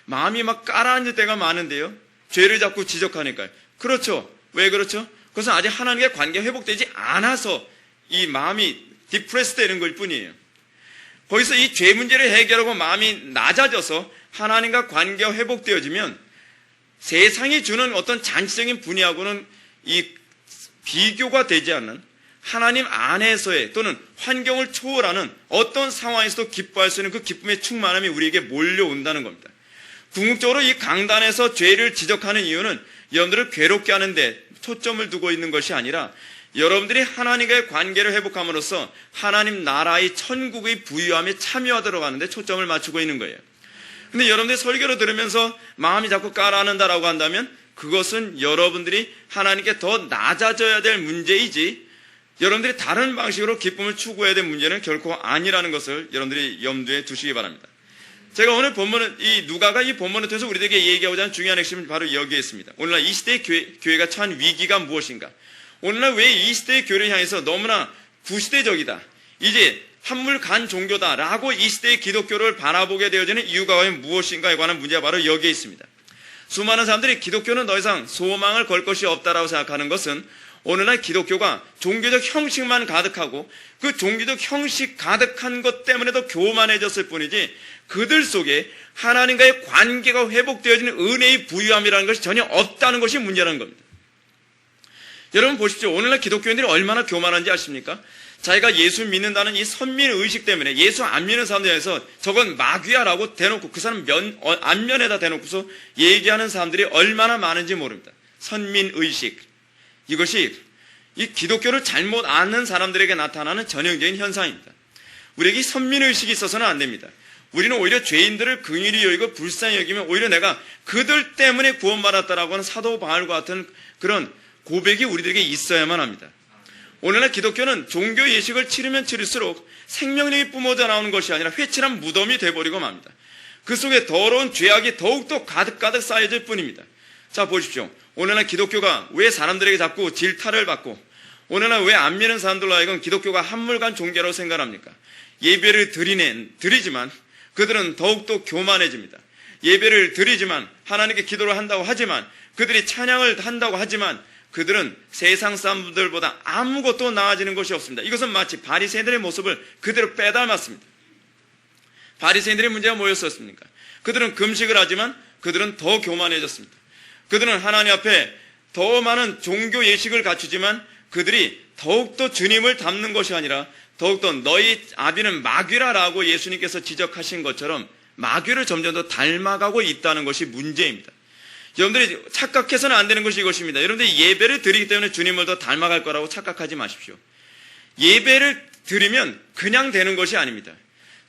S1: 마음이 막 가라앉을 때가 많은데요. 죄를 자꾸 지적하니까요. 그렇죠. 왜 그렇죠? 그것은 아직 하나님과의 관계가 회복되지 않아서 이 마음이 디프레스 되는 걸 뿐이에요. 거기서 이 죄 문제를 해결하고 마음이 낮아져서 하나님과 관계가 회복되어지면 세상이 주는 어떤 잔치적인 분야하고는 이 비교가 되지 않는 하나님 안에서의 또는 환경을 초월하는 어떤 상황에서도 기뻐할 수 있는 그 기쁨의 충만함이 우리에게 몰려온다는 겁니다. 궁극적으로 이 강단에서 죄를 지적하는 이유는 여러분들을 괴롭게 하는데 초점을 두고 있는 것이 아니라 여러분들이 하나님과의 관계를 회복함으로써 하나님 나라의 천국의 부유함에 참여하도록 하는데 초점을 맞추고 있는 거예요. 근데 여러분들이 설교를 들으면서 마음이 자꾸 가라앉는다라고 한다면 그것은 여러분들이 하나님께 더 낮아져야 될 문제이지 여러분들이 다른 방식으로 기쁨을 추구해야 될 문제는 결코 아니라는 것을 여러분들이 염두에 두시기 바랍니다. 제가 오늘 본문은 누가가 이 본문을 통해서 우리들에게 얘기하고자 하는 중요한 핵심은 바로 여기에 있습니다. 오늘날 이 시대의 교회가 처한 위기가 무엇인가? 오늘날 왜 이 시대의 교회를 향해서 너무나 구시대적이다. 이제 한물간 종교다라고 이 시대의 기독교를 바라보게 되어지는 이유가 과연 무엇인가에 관한 문제가 바로 여기에 있습니다. 수많은 사람들이 기독교는 더 이상 소망을 걸 것이 없다라고 생각하는 것은 오늘날 기독교가 종교적 형식만 가득하고 그 종교적 형식 가득한 것 때문에도 교만해졌을 뿐이지 그들 속에 하나님과의 관계가 회복되어지는 은혜의 부유함이라는 것이 전혀 없다는 것이 문제라는 겁니다. 여러분 보십시오. 오늘날 기독교인들이 얼마나 교만한지 아십니까? 자기가 예수 믿는다는 이 선민의식 때문에 예수 안 믿는 사람들에서 저건 마귀야라고 대놓고 그 사람 안면에다 대놓고서 얘기하는 사람들이 얼마나 많은지 모릅니다. 선민의식. 이것이 이 기독교를 잘못 아는 사람들에게 나타나는 전형적인 현상입니다. 우리에게 선민의식이 있어서는 안 됩니다. 우리는 오히려 죄인들을 긍휼히 여기고 불쌍히 여기면 오히려 내가 그들 때문에 구원받았다라고 하는 사도 바울과 같은 그런 고백이 우리들에게 있어야만 합니다. 오늘날 기독교는 종교 예식을 치르면 치를수록 생명력이 뿜어져 나오는 것이 아니라 회칠한 무덤이 돼버리고 맙니다. 그 속에 더러운 죄악이 더욱더 가득가득 쌓여질 뿐입니다. 자 보십시오. 오늘날 기독교가 왜 사람들에게 자꾸 질타를 받고 오늘날 왜 안 믿는 사람들로 하여금 기독교가 한물간 종교라고 생각합니까? 예배를 드리지만 그들은 더욱더 교만해집니다. 예배를 드리지만 하나님께 기도를 한다고 하지만 그들이 찬양을 한다고 하지만 그들은 세상 사람들보다 아무것도 나아지는 것이 없습니다. 이것은 마치 바리새인들의 모습을 그대로 빼닮았습니다. 바리새인들의 문제가 뭐였었습니까? 그들은 금식을 하지만 그들은 더 교만해졌습니다. 그들은 하나님 앞에 더 많은 종교 예식을 갖추지만 그들이 더욱더 주님을 닮는 것이 아니라 더욱더 너희 아비는 마귀라라고 예수님께서 지적하신 것처럼 마귀를 점점 더 닮아가고 있다는 것이 문제입니다. 여러분들이 착각해서는 안 되는 것이 이것입니다. 여러분들이 예배를 드리기 때문에 주님을 더 닮아갈 거라고 착각하지 마십시오. 예배를 드리면 그냥 되는 것이 아닙니다.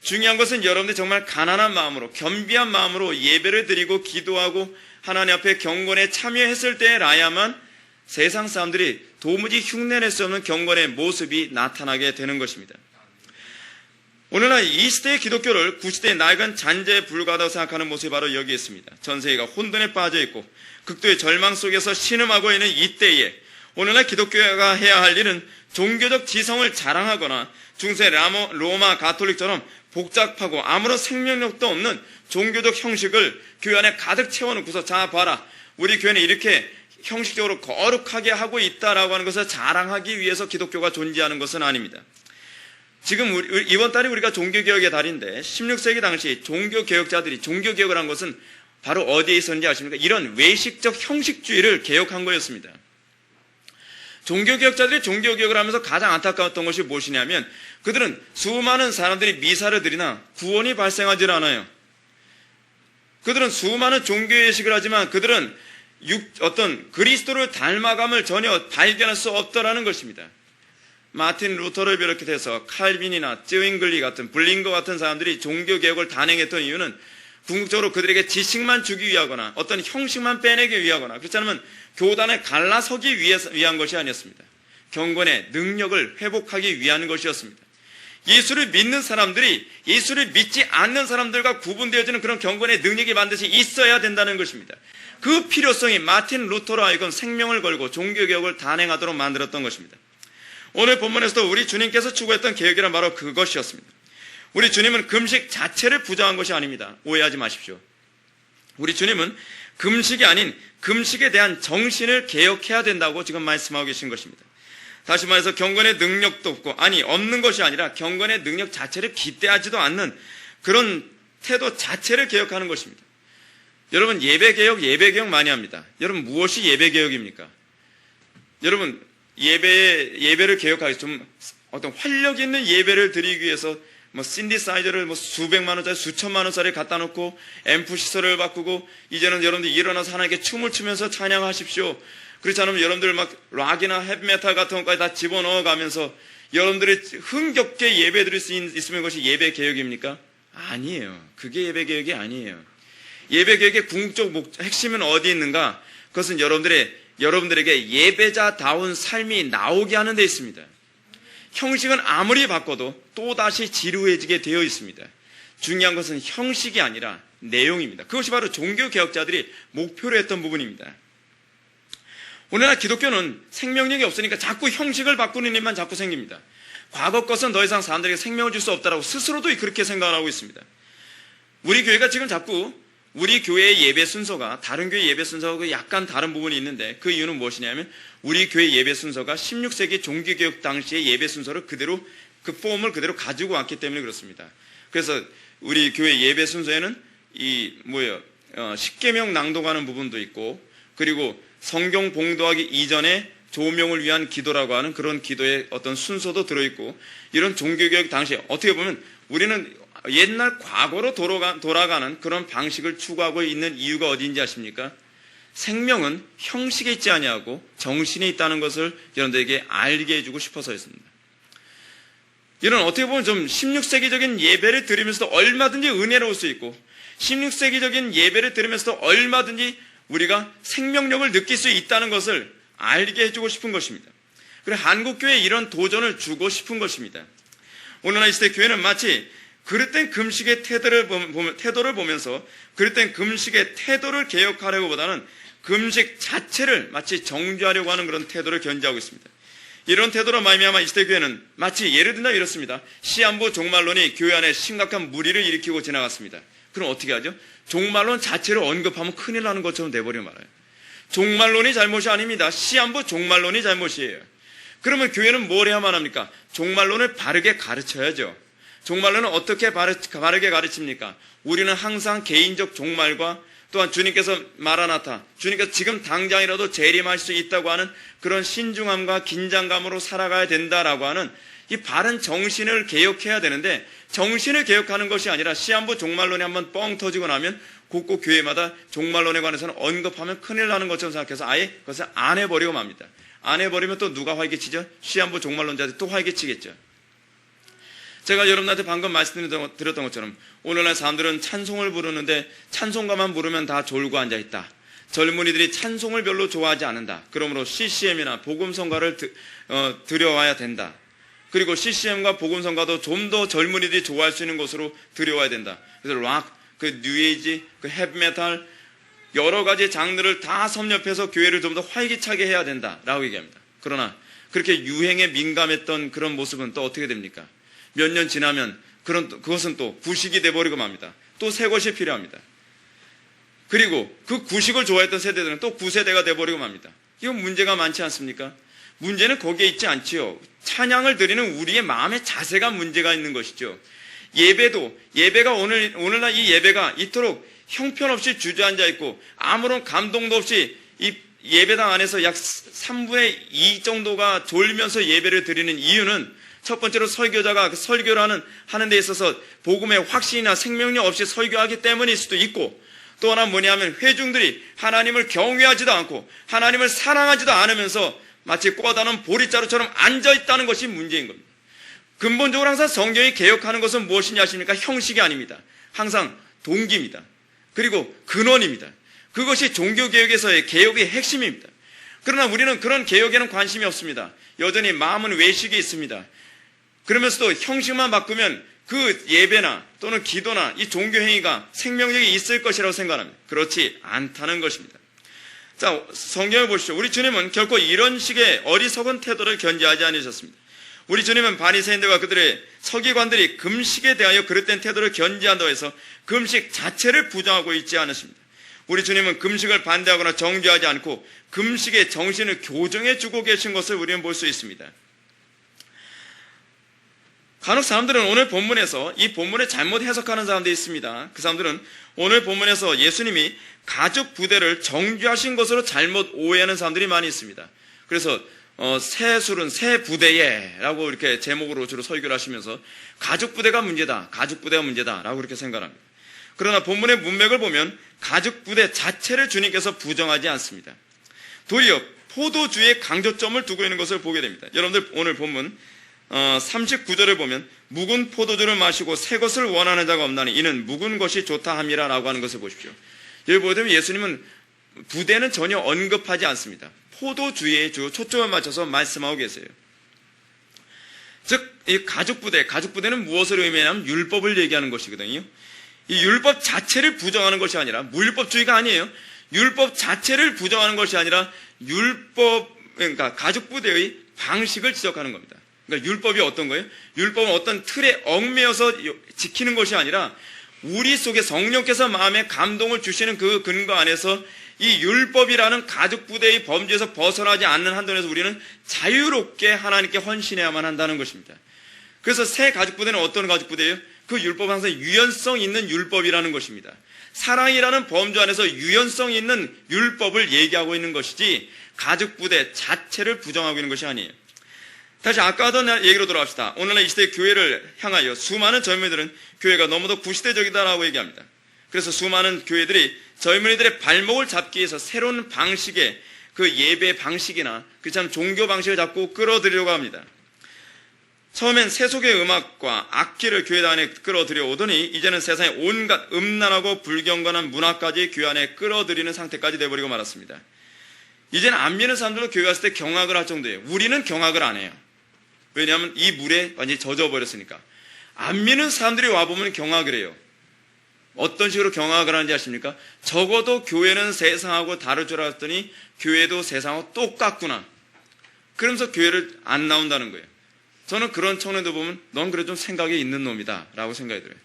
S1: 중요한 것은 여러분들이 정말 가난한 마음으로, 겸비한 마음으로 예배를 드리고 기도하고 하나님 앞에 경건에 참여했을 때라야만 세상 사람들이 도무지 흉내낼 수 없는 경건의 모습이 나타나게 되는 것입니다. 오늘날 이 시대의 기독교를 구시대의 낡은 잔재에 불과하다고 생각하는 모습이 바로 여기 있습니다. 전 세계가 혼돈에 빠져 있고 극도의 절망 속에서 신음하고 있는 이때에 오늘날 기독교가 해야 할 일은 종교적 지성을 자랑하거나 중세 로마 가톨릭처럼 복잡하고 아무런 생명력도 없는 종교적 형식을 교회 안에 가득 채워놓고서 자 봐라, 우리 교회는 이렇게 형식적으로 거룩하게 하고 있다라고 하는 것을 자랑하기 위해서 기독교가 존재하는 것은 아닙니다. 지금 이번 달이 우리가 종교개혁의 달인데 16세기 당시 종교개혁자들이 종교개혁을 한 것은 바로 어디에 있었는지 아십니까? 이런 외식적 형식주의를 개혁한 거였습니다. 종교개혁자들이 종교개혁을 하면서 가장 안타까웠던 것이 무엇이냐면 그들은 수많은 사람들이 미사를 드리나 구원이 발생하지 않아요. 그들은 수많은 종교예식을 하지만 그들은 어떤 그리스도를 닮아감을 전혀 발견할 수 없다라는 것입니다. 마틴 루터를 비롯해서 칼빈이나 쯔윙글리 같은 블링거 같은 사람들이 종교개혁을 단행했던 이유는 궁극적으로 그들에게 지식만 주기 위하거나 어떤 형식만 빼내기 위하거나 그렇지 않으면 교단에 갈라서기 위한 것이 아니었습니다. 경건의 능력을 회복하기 위한 것이었습니다. 예수를 믿는 사람들이 예수를 믿지 않는 사람들과 구분되어지는 그런 경건의 능력이 반드시 있어야 된다는 것입니다. 그 필요성이 마틴 루터로 하여금 생명을 걸고 종교개혁을 단행하도록 만들었던 것입니다. 오늘 본문에서도 우리 주님께서 추구했던 개혁이란 바로 그것이었습니다. 우리 주님은 금식 자체를 부정한 것이 아닙니다. 오해하지 마십시오. 우리 주님은 금식이 아닌 금식에 대한 정신을 개혁해야 된다고 지금 말씀하고 계신 것입니다. 다시 말해서 경건의 능력도 없고 없는 것이 아니라 경건의 능력 자체를 기대하지도 않는 그런 태도 자체를 개혁하는 것입니다. 여러분 예배개혁 많이 합니다. 여러분 무엇이 예배개혁입니까? 여러분 예배를 개혁하기 위해서 좀 어떤 활력 있는 예배를 드리기 위해서 신디사이저를 수백만 원짜리 수천만 원짜리 갖다 놓고 앰프 시설을 바꾸고 이제는 여러분들 일어나서 하나님께 춤을 추면서 찬양하십시오. 그렇지 않으면 여러분들 락이나 헤비메탈 같은 것까지 다 집어넣어 가면서 여러분들이 흥겹게 예배 드릴 수 있으면 그것이 예배 개혁입니까? 아니에요. 그게 예배 개혁이 아니에요. 예배 개혁의 궁극적 핵심은 어디 있는가? 그것은 여러분들에게 예배자다운 삶이 나오게 하는 데 있습니다. 형식은 아무리 바꿔도 또다시 지루해지게 되어 있습니다. 중요한 것은 형식이 아니라 내용입니다. 그것이 바로 종교개혁자들이 목표로 했던 부분입니다. 오늘날 기독교는 생명력이 없으니까 자꾸 형식을 바꾸는 일만 자꾸 생깁니다. 과거 것은 더 이상 사람들에게 생명을 줄 수 없다라고 스스로도 그렇게 생각을 하고 있습니다. 우리 교회가 지금 자꾸 우리 교회의 예배 순서가 다른 교회 예배 순서하고 약간 다른 부분이 있는데 그 이유는 무엇이냐면 우리 교회 예배 순서가 16세기 종교개혁 당시의 예배 순서를 그대로 그 폼을 그대로 가지고 왔기 때문에 그렇습니다. 그래서 우리 교회 예배 순서에는 십계명 낭독하는 부분도 있고 그리고 성경 봉독하기 이전에 조명을 위한 기도라고 하는 그런 기도의 어떤 순서도 들어있고 이런 종교개혁 당시에 어떻게 보면 우리는 옛날 과거로 돌아가는 그런 방식을 추구하고 있는 이유가 어디인지 아십니까? 생명은 형식에 있지 아니하고 정신에 있다는 것을 여러분들에게 알게 해주고 싶어서였습니다. 이런 어떻게 보면 좀 16세기적인 예배를 드리면서도 얼마든지 은혜로울 수 있고 16세기적인 예배를 드리면서도 얼마든지 우리가 생명력을 느낄 수 있다는 것을 알게 해주고 싶은 것입니다. 그리고 한국교회에 이런 도전을 주고 싶은 것입니다. 오늘날 이 시대 교회는 마치 그릇된 금식의 태도를 보면서 그릇된 금식의 태도를 개혁하려고 보다는 금식 자체를 마치 정죄하려고 하는 그런 태도를 견지하고 있습니다. 이런 태도로 말미암아 이 시대 교회는 마치 예를 들면 이렇습니다. 시한부 종말론이 교회 안에 심각한 무리를 일으키고 지나갔습니다. 그럼 어떻게 하죠? 종말론 자체를 언급하면 큰일 나는 것처럼 돼버려 말아요. 종말론이 잘못이 아닙니다. 시한부 종말론이 잘못이에요. 그러면 교회는 뭘 해야만 합니까? 종말론을 바르게 가르쳐야죠. 종말론은 어떻게 바르게 가르칩니까? 우리는 항상 개인적 종말과 또한 주님께서 마라나타, 주님께서 지금 당장이라도 재림할 수 있다고 하는 그런 신중함과 긴장감으로 살아가야 된다라고 하는 이 바른 정신을 개혁해야 되는데, 정신을 개혁하는 것이 아니라 시한부 종말론이 한번 뻥 터지고 나면 곳곳 교회마다 종말론에 관해서는 언급하면 큰일 나는 것처럼 생각해서 아예 그것을 안 해버리고 맙니다. 안 해버리면 또 누가 활개치죠? 시한부 종말론자들이 또 활개치겠죠. 제가 여러분한테 방금 말씀드렸던 것처럼 오늘날 사람들은 찬송을 부르는데 찬송가만 부르면 다 졸고 앉아있다. 젊은이들이 찬송을 별로 좋아하지 않는다. 그러므로 CCM이나 복음성가를 들여와야 된다. 그리고 CCM과 복음성가도 좀 더 젊은이들이 좋아할 수 있는 곳으로 들여와야 된다. 그래서 락, 그 뉴에이지, 그 헤비메탈 여러 가지 장르를 다 섭렵해서 교회를 좀 더 활기차게 해야 된다라고 얘기합니다. 그러나 그렇게 유행에 민감했던 그런 모습은 또 어떻게 됩니까? 몇 년 지나면 그것은 또 구식이 돼버리고 맙니다. 또 새 것이 필요합니다. 그리고 그 구식을 좋아했던 세대들은 또 구세대가 돼버리고 맙니다. 이건 문제가 많지 않습니까? 문제는 거기에 있지 않지요. 찬양을 드리는 우리의 마음의 자세가 문제가 있는 것이죠. 예배가 오늘날 이 예배가 이토록 형편없이 주저앉아 있고 아무런 감동도 없이 이 예배당 안에서 약 3분의 2 정도가 졸면서 예배를 드리는 이유는 첫 번째로 설교자가 그 설교를 하는 데 있어서 복음의 확신이나 생명력 없이 설교하기 때문일 수도 있고, 또 하나 뭐냐면 회중들이 하나님을 경외하지도 않고 하나님을 사랑하지도 않으면서 마치 꽂아놓은 보리자루처럼 앉아있다는 것이 문제인 겁니다. 근본적으로 항상 성경이 개혁하는 것은 무엇이냐 하십니까? 형식이 아닙니다. 항상 동기입니다. 그리고 근원입니다. 그것이 종교개혁에서의 개혁의 핵심입니다. 그러나 우리는 그런 개혁에는 관심이 없습니다. 여전히 마음은 외식에 있습니다. 그러면서도 형식만 바꾸면 그 예배나 또는 기도나 이 종교행위가 생명력이 있을 것이라고 생각합니다. 그렇지 않다는 것입니다. 자, 성경을 보시죠. 우리 주님은 결코 이런 식의 어리석은 태도를 견지하지 않으셨습니다. 우리 주님은 바리새인들과 그들의 서기관들이 금식에 대하여 그릇된 태도를 견지한다고 해서 금식 자체를 부정하고 있지 않으십니다. 우리 주님은 금식을 반대하거나 정죄하지 않고 금식의 정신을 교정해 주고 계신 것을 우리는 볼 수 있습니다. 간혹 사람들은 오늘 본문에서 이 본문을 잘못 해석하는 사람들이 있습니다. 그 사람들은 오늘 본문에서 예수님이 가죽 부대를 정죄하신 것으로 잘못 오해하는 사람들이 많이 있습니다. 그래서 새 술은 새 부대에 라고 이렇게 제목으로 주로 설교를 하시면서 가죽 부대가 문제다, 가죽 부대가 문제다 라고 그렇게 생각합니다. 그러나 본문의 문맥을 보면 가죽 부대 자체를 주님께서 부정하지 않습니다. 도리어 포도주의 강조점을 두고 있는 것을 보게 됩니다. 여러분들 오늘 본문 39절을 보면 묵은 포도주를 마시고 새 것을 원하는 자가 없나니 이는 묵은 것이 좋다 함이라 라고 하는 것을 보십시오. 여기 보게 되면 예수님은 부대는 전혀 언급하지 않습니다. 포도주에 주로 초점을 맞춰서 말씀하고 계세요. 즉, 이 가죽부대는 무엇을 의미하냐면 율법을 얘기하는 것이거든요. 이 율법 자체를 부정하는 것이 아니라, 무율법주의가 아니에요. 율법 자체를 부정하는 것이 아니라 그러니까 가죽부대의 방식을 지적하는 겁니다. 그러니까 율법이 어떤 거예요? 율법은 어떤 틀에 얽매여서 지키는 것이 아니라 우리 속에 성령께서 마음에 감동을 주시는 그 근거 안에서 이 율법이라는 가죽부대의 범죄에서 벗어나지 않는 한도에서 우리는 자유롭게 하나님께 헌신해야만 한다는 것입니다. 그래서 새 가죽부대는 어떤 가죽부대예요? 그 율법은 항상 유연성 있는 율법이라는 것입니다. 사랑이라는 범주 안에서 유연성 있는 율법을 얘기하고 있는 것이지 가죽부대 자체를 부정하고 있는 것이 아니에요. 다시 아까 하던 얘기로 돌아갑시다. 오늘날 이 시대 교회를 향하여 수많은 젊은이들은 교회가 너무도 구시대적이다라고 얘기합니다. 그래서 수많은 교회들이 젊은이들의 발목을 잡기 위해서 새로운 방식의 그 예배 방식이나 그처럼 종교 방식을 잡고 끌어들이려고 합니다. 처음엔 세속의 음악과 악기를 교회 안에 끌어들여 오더니 이제는 세상의 온갖 음란하고 불경건한 문화까지 교회 안에 끌어들이는 상태까지 돼버리고 말았습니다. 이제는 안 믿는 사람들도 교회 갔을 때 경악을 할 정도예요. 우리는 경악을 안 해요. 왜냐하면 이 물에 완전히 젖어버렸으니까. 안 믿는 사람들이 와보면 경악을 해요. 어떤 식으로 경악을 하는지 아십니까? 적어도 교회는 세상하고 다를 줄 알았더니 교회도 세상하고 똑같구나. 그러면서 교회를 안 나온다는 거예요. 저는 그런 청년들 보면 넌 그래도 좀 생각이 있는 놈이다 라고 생각이 들어요.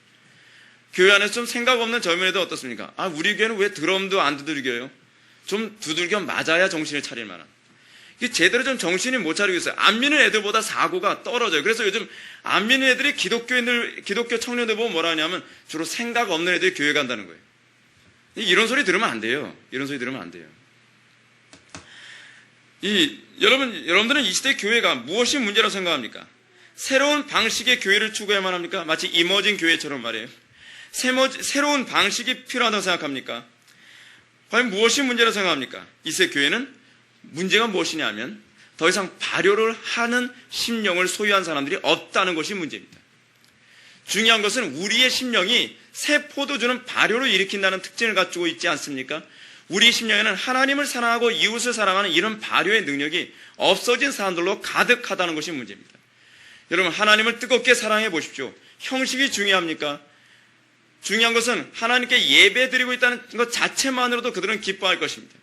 S1: 교회 안에서 좀 생각 없는 젊은이들 어떻습니까? 우리 교회는 왜 드럼도 안 두들겨요? 좀 두들겨 맞아야 정신을 차릴 만한. 제대로 좀 정신이 못 차리고 있어요. 안 믿는 애들보다 사고가 떨어져요. 그래서 요즘 안 믿는 애들이 기독교 청년들 보면 뭐라 하냐면 주로 생각 없는 애들이 교회 간다는 거예요. 이런 소리 들으면 안 돼요. 이런 소리 들으면 안 돼요. 여러분들은 이 시대 교회가 무엇이 문제라고 생각합니까? 새로운 방식의 교회를 추구해야만 합니까? 마치 이머징 교회처럼 말이에요. 새로운 방식이 필요하다고 생각합니까? 과연 무엇이 문제라고 생각합니까? 이 시대 교회는 문제가 무엇이냐면 더 이상 발효를 하는 심령을 소유한 사람들이 없다는 것이 문제입니다. 중요한 것은 우리의 심령이 새 포도주는 발효를 일으킨다는 특징을 갖추고 있지 않습니까? 우리 심령에는 하나님을 사랑하고 이웃을 사랑하는 이런 발효의 능력이 없어진 사람들로 가득하다는 것이 문제입니다. 여러분, 하나님을 뜨겁게 사랑해 보십시오. 형식이 중요합니까? 중요한 것은 하나님께 예배 드리고 있다는 것 자체만으로도 그들은 기뻐할 것입니다.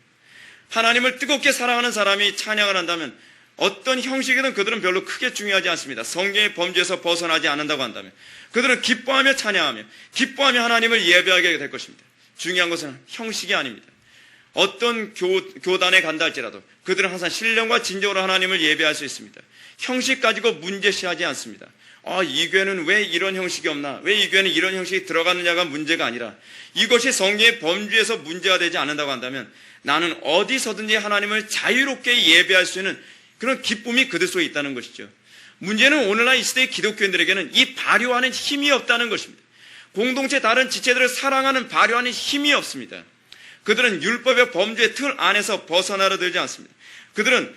S1: 하나님을 뜨겁게 사랑하는 사람이 찬양을 한다면 어떤 형식이든 그들은 별로 크게 중요하지 않습니다. 성경의 범주에서 벗어나지 않는다고 한다면 그들은 기뻐하며 찬양하며 기뻐하며 하나님을 예배하게 될 것입니다. 중요한 것은 형식이 아닙니다. 어떤 교단에 간다 할지라도 그들은 항상 신령과 진정으로 하나님을 예배할 수 있습니다. 형식 가지고 문제시하지 않습니다. 이 교회는 왜 이런 형식이 없나? 왜 이 교회는 이런 형식이 들어가느냐가 문제가 아니라 이것이 성경의 범주에서 문제가 되지 않는다고 한다면 나는 어디서든지 하나님을 자유롭게 예배할 수 있는 그런 기쁨이 그들 속에 있다는 것이죠. 문제는 오늘날 이 시대의 기독교인들에게는 이 발효하는 힘이 없다는 것입니다. 공동체 다른 지체들을 사랑하는 발효하는 힘이 없습니다. 그들은 율법의 범주의 틀 안에서 벗어나려 들지 않습니다. 그들은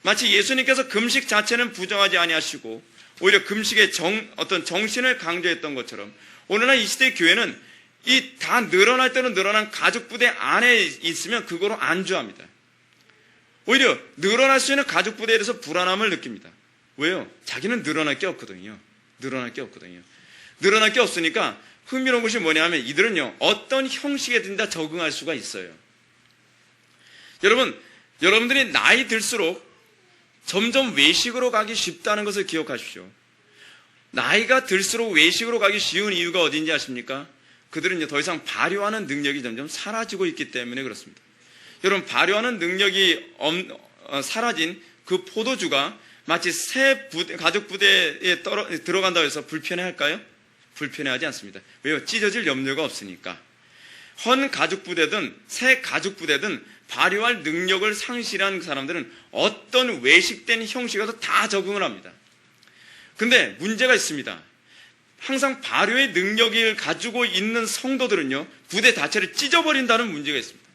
S1: 마치 예수님께서 금식 자체는 부정하지 아니하시고 오히려 금식의 어떤 정신을 강조했던 것처럼 오늘날 이 시대의 교회는 이 다 늘어날 때는 늘어난 가족 부대 안에 있으면 그거로 안주합니다. 오히려 늘어날 수 있는 가족 부대에 대해서 불안함을 느낍니다. 왜요? 자기는 늘어날 게 없거든요. 늘어날 게 없으니까 흥미로운 것이 뭐냐면 이들은요 어떤 형식에든 다 적응할 수가 있어요. 여러분들이 나이 들수록 점점 외식으로 가기 쉽다는 것을 기억하십시오. 나이가 들수록 외식으로 가기 쉬운 이유가 어딘지 아십니까? 그들은 더 이상 발효하는 능력이 점점 사라지고 있기 때문에 그렇습니다. 여러분, 발효하는 능력이 사라진 그 포도주가 마치 새 가죽 부대에 들어간다고 해서 불편해할까요? 불편해하지 않습니다. 왜요? 찢어질 염려가 없으니까. 헌 가죽 부대든 새 가죽 부대든 발효할 능력을 상실한 사람들은 어떤 외식된 형식에서 다 적응을 합니다. 근데 문제가 있습니다. 항상 발효의 능력을 가지고 있는 성도들은요, 부대 자체를 찢어버린다는 문제가 있습니다.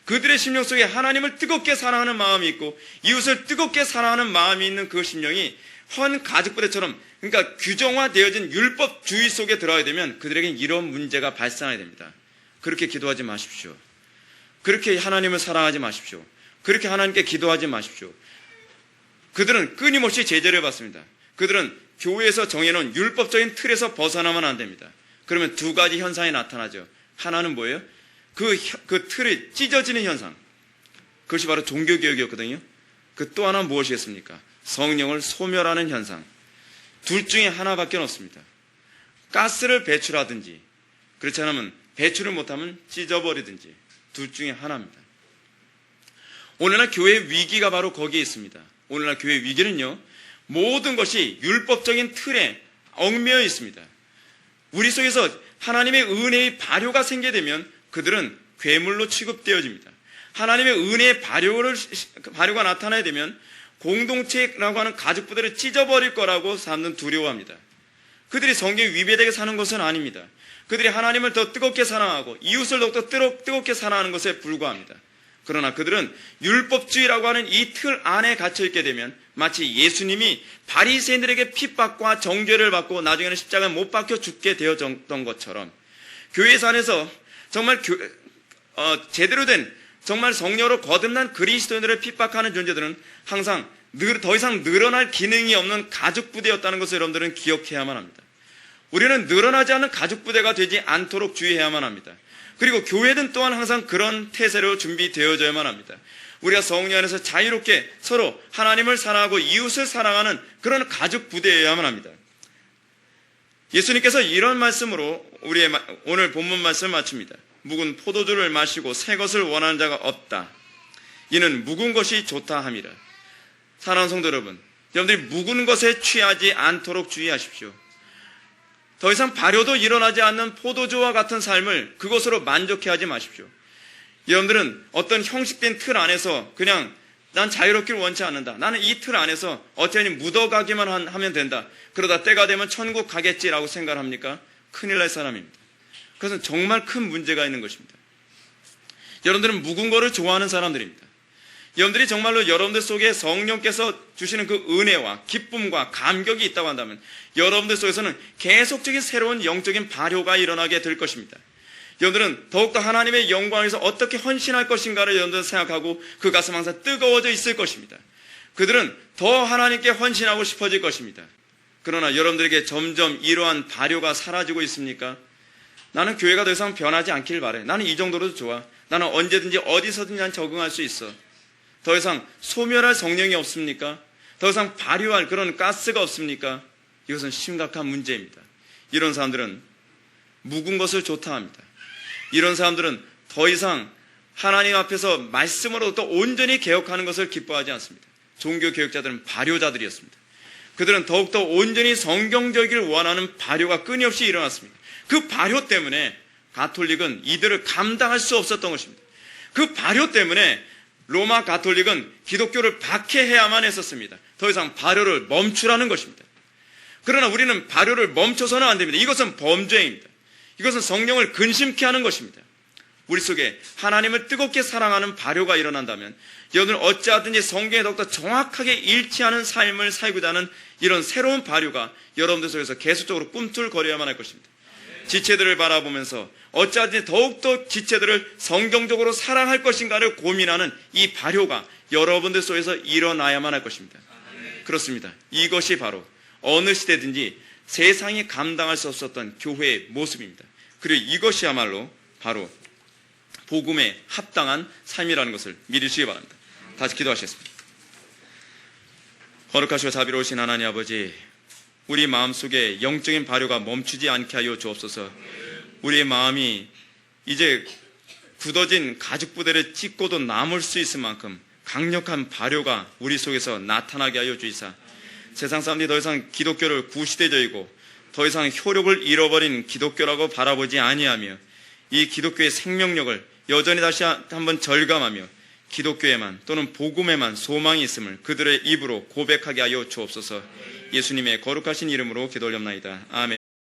S1: 그들의 심령 속에 하나님을 뜨겁게 사랑하는 마음이 있고 이웃을 뜨겁게 사랑하는 마음이 있는 그 심령이 헌 가죽부대처럼 그러니까 규정화되어진 율법주의 속에 들어가게 되면 그들에겐 이런 문제가 발생하게 됩니다. 그렇게 기도하지 마십시오. 그렇게 하나님을 사랑하지 마십시오. 그렇게 하나님께 기도하지 마십시오. 그들은 끊임없이 제재를 받습니다. 그들은 교회에서 정해놓은 율법적인 틀에서 벗어나면 안 됩니다. 그러면 두 가지 현상이 나타나죠. 하나는 뭐예요? 그 틀이 찢어지는 현상. 그것이 바로 종교개혁이었거든요. 그 또 하나는 무엇이겠습니까? 성령을 소멸하는 현상. 둘 중에 하나밖에 없습니다. 가스를 배출하든지 그렇지 않으면 배출을 못하면 찢어버리든지 둘 중에 하나입니다. 오늘날 교회의 위기가 바로 거기에 있습니다. 오늘날 교회의 위기는요, 모든 것이 율법적인 틀에 얽매여 있습니다. 우리 속에서 하나님의 은혜의 발효가 생기게 되면 그들은 괴물로 취급되어집니다. 하나님의 은혜의 발효가 나타나게 되면 공동체라고 하는 가족부대를 찢어버릴 거라고 사람들은 두려워합니다. 그들이 성경에 위배되게 사는 것은 아닙니다. 그들이 하나님을 더 뜨겁게 사랑하고 이웃을 더욱더 뜨겁게 사랑하는 것에 불과합니다. 그러나 그들은 율법주의라고 하는 이 틀 안에 갇혀있게 되면 마치 예수님이 바리새인들에게 핍박과 정죄를 받고 나중에는 십자가에 못 박혀 죽게 되었던 것처럼 교회 안에서 정말 제대로 된 정말 성령으로 거듭난 그리스도인들을 핍박하는 존재들은 항상 더 이상 늘어날 기능이 없는 가죽부대였다는 것을 여러분들은 기억해야만 합니다. 우리는 늘어나지 않는 가죽부대가 되지 않도록 주의해야만 합니다. 그리고 교회는 또한 항상 그런 태세로 준비되어져야만 합니다. 우리가 성령 안에서 자유롭게 서로 하나님을 사랑하고 이웃을 사랑하는 그런 가죽부대여야만 합니다. 예수님께서 이런 말씀으로 우리의 오늘 본문 말씀을 마칩니다. 묵은 포도주를 마시고 새 것을 원하는 자가 없다. 이는 묵은 것이 좋다 함이라. 사랑하는 성도 여러분, 여러분들이 묵은 것에 취하지 않도록 주의하십시오. 더 이상 발효도 일어나지 않는 포도주와 같은 삶을 그것으로 만족해하지 마십시오. 여러분들은 어떤 형식된 틀 안에서 그냥 난 자유롭기를 원치 않는다. 나는 이 틀 안에서 어쩌니 묻어가기만 하면 된다. 그러다 때가 되면 천국 가겠지라고 생각합니까? 큰일 날 사람입니다. 그것은 정말 큰 문제가 있는 것입니다. 여러분들은 묵은 거를 좋아하는 사람들입니다. 여러분들이 정말로 여러분들 속에 성령께서 주시는 그 은혜와 기쁨과 감격이 있다고 한다면 여러분들 속에서는 계속적인 새로운 영적인 발효가 일어나게 될 것입니다. 여러분들은 더욱더 하나님의 영광을 위해서 어떻게 헌신할 것인가를 여러분들은 생각하고 그 가슴 항상 뜨거워져 있을 것입니다. 그들은 더 하나님께 헌신하고 싶어질 것입니다. 그러나 여러분들에게 점점 이러한 발효가 사라지고 있습니까? 나는 교회가 더 이상 변하지 않길 바래. 나는 이 정도로도 좋아. 나는 언제든지 어디서든지 난 적응할 수 있어. 더 이상 소멸할 성령이 없습니까? 더 이상 발효할 그런 가스가 없습니까? 이것은 심각한 문제입니다. 이런 사람들은 묵은 것을 좋다 합니다. 이런 사람들은 더 이상 하나님 앞에서 말씀으로 또 온전히 개혁하는 것을 기뻐하지 않습니다. 종교 개혁자들은 발효자들이었습니다. 그들은 더욱더 온전히 성경적이길 원하는 발효가 끊임없이 일어났습니다. 그 발효 때문에 가톨릭은 이들을 감당할 수 없었던 것입니다. 그 발효 때문에 로마 가톨릭은 기독교를 박해해야만 했었습니다. 더 이상 발효를 멈추라는 것입니다. 그러나 우리는 발효를 멈춰서는 안 됩니다. 이것은 범죄입니다. 이것은 성령을 근심케 하는 것입니다. 우리 속에 하나님을 뜨겁게 사랑하는 발효가 일어난다면 여러분은 어찌하든지 성경에 더욱더 정확하게 일치하는 삶을 살고자 하는 이런 새로운 발효가 여러분들 속에서 계속적으로 꿈틀거려야만 할 것입니다. 지체들을 바라보면서 어찌하든지 더욱더 지체들을 성경적으로 사랑할 것인가를 고민하는 이 발효가 여러분들 속에서 일어나야만 할 것입니다. 그렇습니다. 이것이 바로 어느 시대든지 세상이 감당할 수 없었던 교회의 모습입니다. 그리고 이것이야말로 바로 복음에 합당한 삶이라는 것을 믿으시기 바랍니다. 다시 기도하시겠습니다. 거룩하시고 자비로우신 하나님 아버지, 우리 마음속에 영적인 발효가 멈추지 않게 하여 주옵소서. 우리의 마음이 이제 굳어진 가죽 부대를 찢고도 남을 수 있을 만큼 강력한 발효가 우리 속에서 나타나게 하여 주이사, 세상 사람들이 더 이상 기독교를 구시대적이고 더 이상 효력을 잃어버린 기독교라고 바라보지 아니하며 이 기독교의 생명력을 여전히 다시 한번 절감하며 기독교에만 또는 복음에만 소망이 있음을 그들의 입으로 고백하게 하여 주옵소서. 예수님의 거룩하신 이름으로 기도 올렸나이다. 아멘.